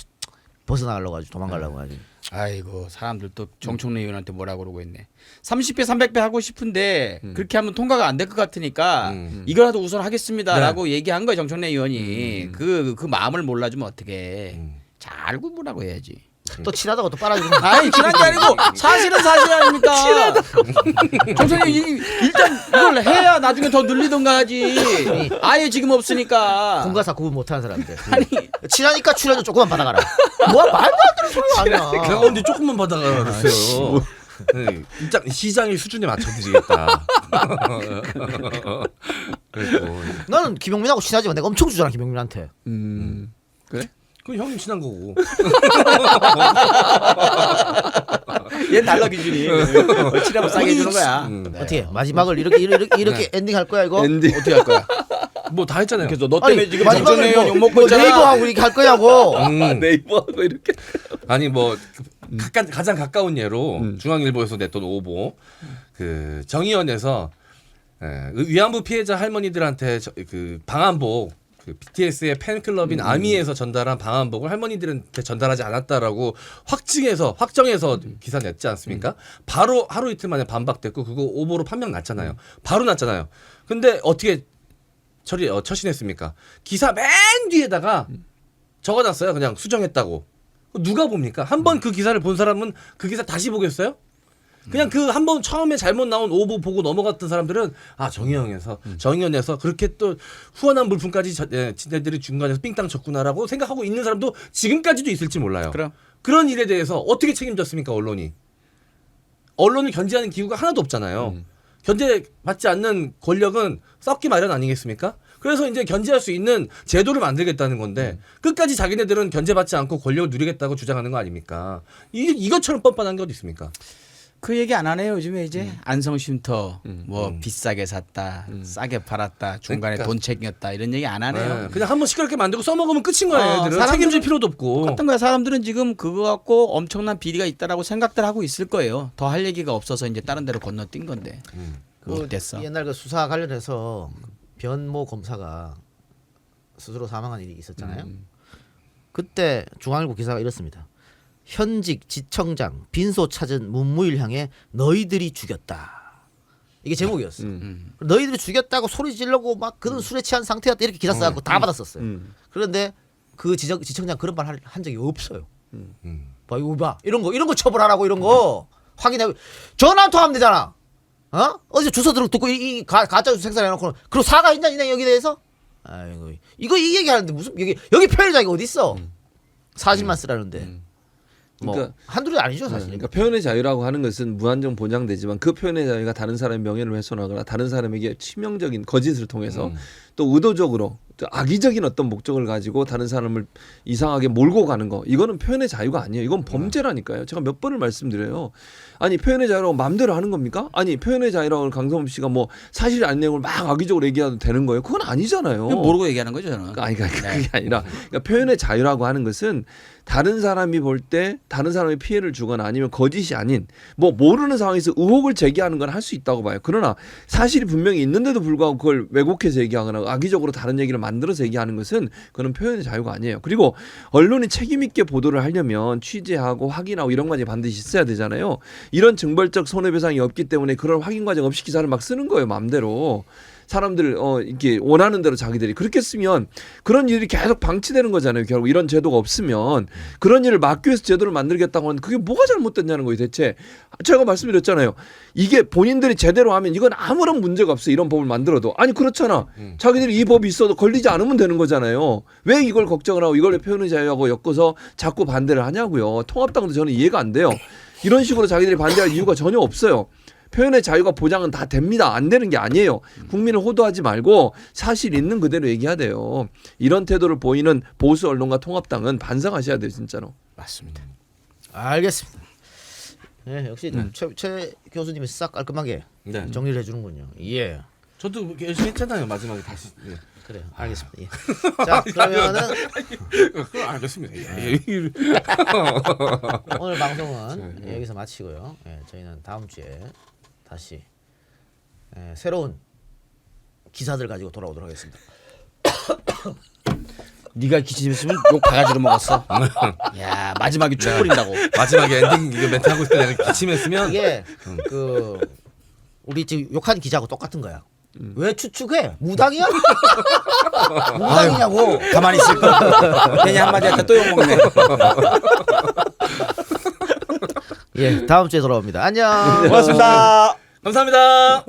벗어나가려고 하지 도망가려고 하지. 아이고 사람들 또 정청래 의원한테 뭐라 그러고 있네. 30배 300배 하고 싶은데 그렇게 하면 통과가 안 될 것 같으니까 이거라도 우선 하겠습니다라고 얘기한 거예요. 정청래 의원이. 그 마음을 몰라주면 어떡해. 잘 알고 뭐라고 해야지. 또 친하다고 또 빨아주는 거. 아니 친한 게 아니고 사실은 사실 아닙니까? 정청래 일단 이걸 해야 나중에 더 늘리던가 하지. 아예 지금 없으니까. 공가사 구분 못하는 사람들. 아니 친하니까 출연료 조금만 받아가라. 뭐 말도 안 되는 소리가 아니야. 그냥 언제 조금만 받아가 그랬어요. 네, 일단 시장의 수준에 맞춰드리겠다. 그리고 나는 김용민하고 친하지만 내가 엄청 주잖아 김용민한테. 그래? 그 형님 친한 거고. 얘 달러 기준이 치라고 싸게 해주는 거야. 어떻게 마지막을 이렇게 엔딩 할 거야 이거? 엔딩. 어떻게 할 거야? 뭐 다 했잖아요. 그래서 너 때문에 지금 마지막을 정청래 의원 욕 먹고 뭐 있잖아. 네이버하고 이렇게 할 거냐고. 네이버하고 이렇게. 아니 뭐 가장 가까운 예로 중앙일보에서 냈던 오보, 그 정의원에서 위안부 피해자 할머니들한테 그 방한복, 그 BTS의 팬클럽인 아미에서 전달한 방한복을 할머니들한테 전달하지 않았다라고 확정해서 기사 냈지 않습니까? 바로 하루 이틀 만에 반박됐고 그거 오보로 판명 났잖아요. 바로 났잖아요. 근데 어떻게 처신했습니까? 기사 맨 뒤에다가 적어놨어요. 그냥 수정했다고. 누가 봅니까? 한 번 그 기사를 본 사람은 그 기사 다시 보겠어요? 그냥 그 한 번 처음에 잘못 나온 오보 보고 넘어갔던 사람들은 정의원에서 그렇게 또 후원한 물품까지 지네들이 중간에서 삥땅 쳤구나라고 생각하고 있는 사람도 지금까지도 있을지 몰라요. 그럼. 그런 일에 대해서 어떻게 책임졌습니까? 언론을 견제하는 기구가 하나도 없잖아요. 견제받지 않는 권력은 썩기 마련 아니겠습니까? 그래서 이제 견제할 수 있는 제도를 만들겠다는 건데 끝까지 자기네들은 견제받지 않고 권력을 누리겠다고 주장하는 거 아닙니까? 이것처럼 뻔뻔한 게 어디 있습니까? 그 얘기 안 하네요. 요즘에 이제 안성쉼터 뭐 비싸게 샀다, 싸게 팔았다, 중간에 그러니까. 돈 챙겼다 이런 얘기 안 하네요. 네, 그냥 한번 시끄럽게 만들고 써먹으면 끝인 거예요. 애들은 사람들은 책임질 필요도 없고. 똑같은 거야. 사람들은 지금 그거 갖고 엄청난 비리가 있다라고 생각들 하고 있을 거예요. 더 할 얘기가 없어서 이제 다른 데로 건너뛴 건데. 그거 됐어. 옛날 그 수사 관련해서 변모 검사가 스스로 사망한 일이 있었잖아요. 그때 중앙일보 기사가 이렇습니다. 현직 지청장 빈소 찾은 문무일 향해 너희들이 죽였다. 이게 제목이었어. 너희들이 죽였다고 소리 지르고 막 그는 술에 취한 상태였다 이렇게 기사 써갖고 다 받았었어요. 그런데 그 지청장 그런 말 한 적이 없어요. 봐 이거 봐 이런 거 처벌하라고 이런 거 확인하고 전화 한 통하면 되잖아. 어디서 주소 듣고 이 가짜 주소 생산해놓고 그리고 사과 있냐 여기 대해서? 아이고 이거 이 얘기하는데 무슨 여기 표현의 자유가 어디 있어? 사실만 쓰라는데. 뭐 그러니까 한둘이 아니죠 사실. 그러니까 표현의 자유라고 하는 것은 무한정 보장되지만 그 표현의 자유가 다른 사람의 명예를 훼손하거나 다른 사람에게 치명적인 거짓을 통해서 또 의도적으로 악의적인 어떤 목적을 가지고 다른 사람을 이상하게 몰고 가는 거 이거는 표현의 자유가 아니에요. 이건 범죄라니까요. 제가 몇 번을 말씀드려요. 아니 표현의 자유라고 마음대로 하는 겁니까? 아니 표현의 자유라고 강성범 씨가 뭐 사실이 아닌 내용을 막 악의적으로 얘기해도 되는 거예요? 그건 아니잖아요. 모르고 얘기하는 거죠 저는. 아니 그러니까 그게 아니라 그러니까 표현의 자유라고 하는 것은 다른 사람이 볼 때 다른 사람이 피해를 주거나 아니면 거짓이 아닌 뭐 모르는 상황에서 의혹을 제기하는 건 할 수 있다고 봐요. 그러나 사실이 분명히 있는데도 불구하고 그걸 왜곡해서 얘기하거나 악의적으로 다른 얘기를 만들어서 얘기하는 것은 그건 표현의 자유가 아니에요. 그리고 언론이 책임 있게 보도를 하려면 취재하고 확인하고 이런 과정이 반드시 있어야 되잖아요. 이런 징벌적 손해배상이 없기 때문에 그런 확인 과정 없이 기사를 막 쓰는 거예요. 마음대로. 사람들 이렇게 원하는 대로 자기들이 그렇게 쓰면 그런 일이 계속 방치되는 거잖아요. 결국 이런 제도가 없으면 그런 일을 막기 위해서 제도를 만들겠다고 하는데 그게 뭐가 잘못됐냐는 거예요. 대체 제가 말씀드렸잖아요. 이게 본인들이 제대로 하면 이건 아무런 문제가 없어요. 이런 법을 만들어도 아니 그렇잖아. 자기들이 이 법이 있어도 걸리지 않으면 되는 거잖아요. 왜 이걸 걱정을 하고 이걸 표현의 자유하고 엮어서 자꾸 반대를 하냐고요. 통합당도 저는 이해가 안 돼요. 이런 식으로 자기들이 반대할 이유가 전혀 없어요. 표현의 자유가 보장은 다 됩니다. 안 되는 게 아니에요. 국민을 호도하지 말고 사실 있는 그대로 얘기해야 돼요. 이런 태도를 보이는 보수 언론과 통합당은 반성하셔야 돼요. 진짜로. 맞습니다. 알겠습니다. 네, 역시 최 교수님이 싹 깔끔하게 네. 정리를 해주는군요. 예. 저도 열심히 했잖아요. 마지막에 다시. 네. 그래요. 알겠습니다. 예. 자 그러면은 그럼 알겠습니다. 오늘 방송은 여기서 마치고요. 예, 저희는 다음 주에 다시 새로운 기사들 가지고 돌아오도록 하겠습니다. 네가 기침했으면 욕 바가지로 먹었어. 야 마지막에 쭉 뿌린다고. 마지막에 엔딩 이거 멘트 하고 있을 때 내가 기침했으면 이게 그 우리 지금 욕한 기자하고 똑같은 거야. 왜 추측해? 무당이야? 무당이냐고. 가만히 있을 거. 괜히 한마디 할까 또 욕 먹네. 예, 다음 주에 돌아옵니다. 안녕. 고맙습니다. 감사합니다.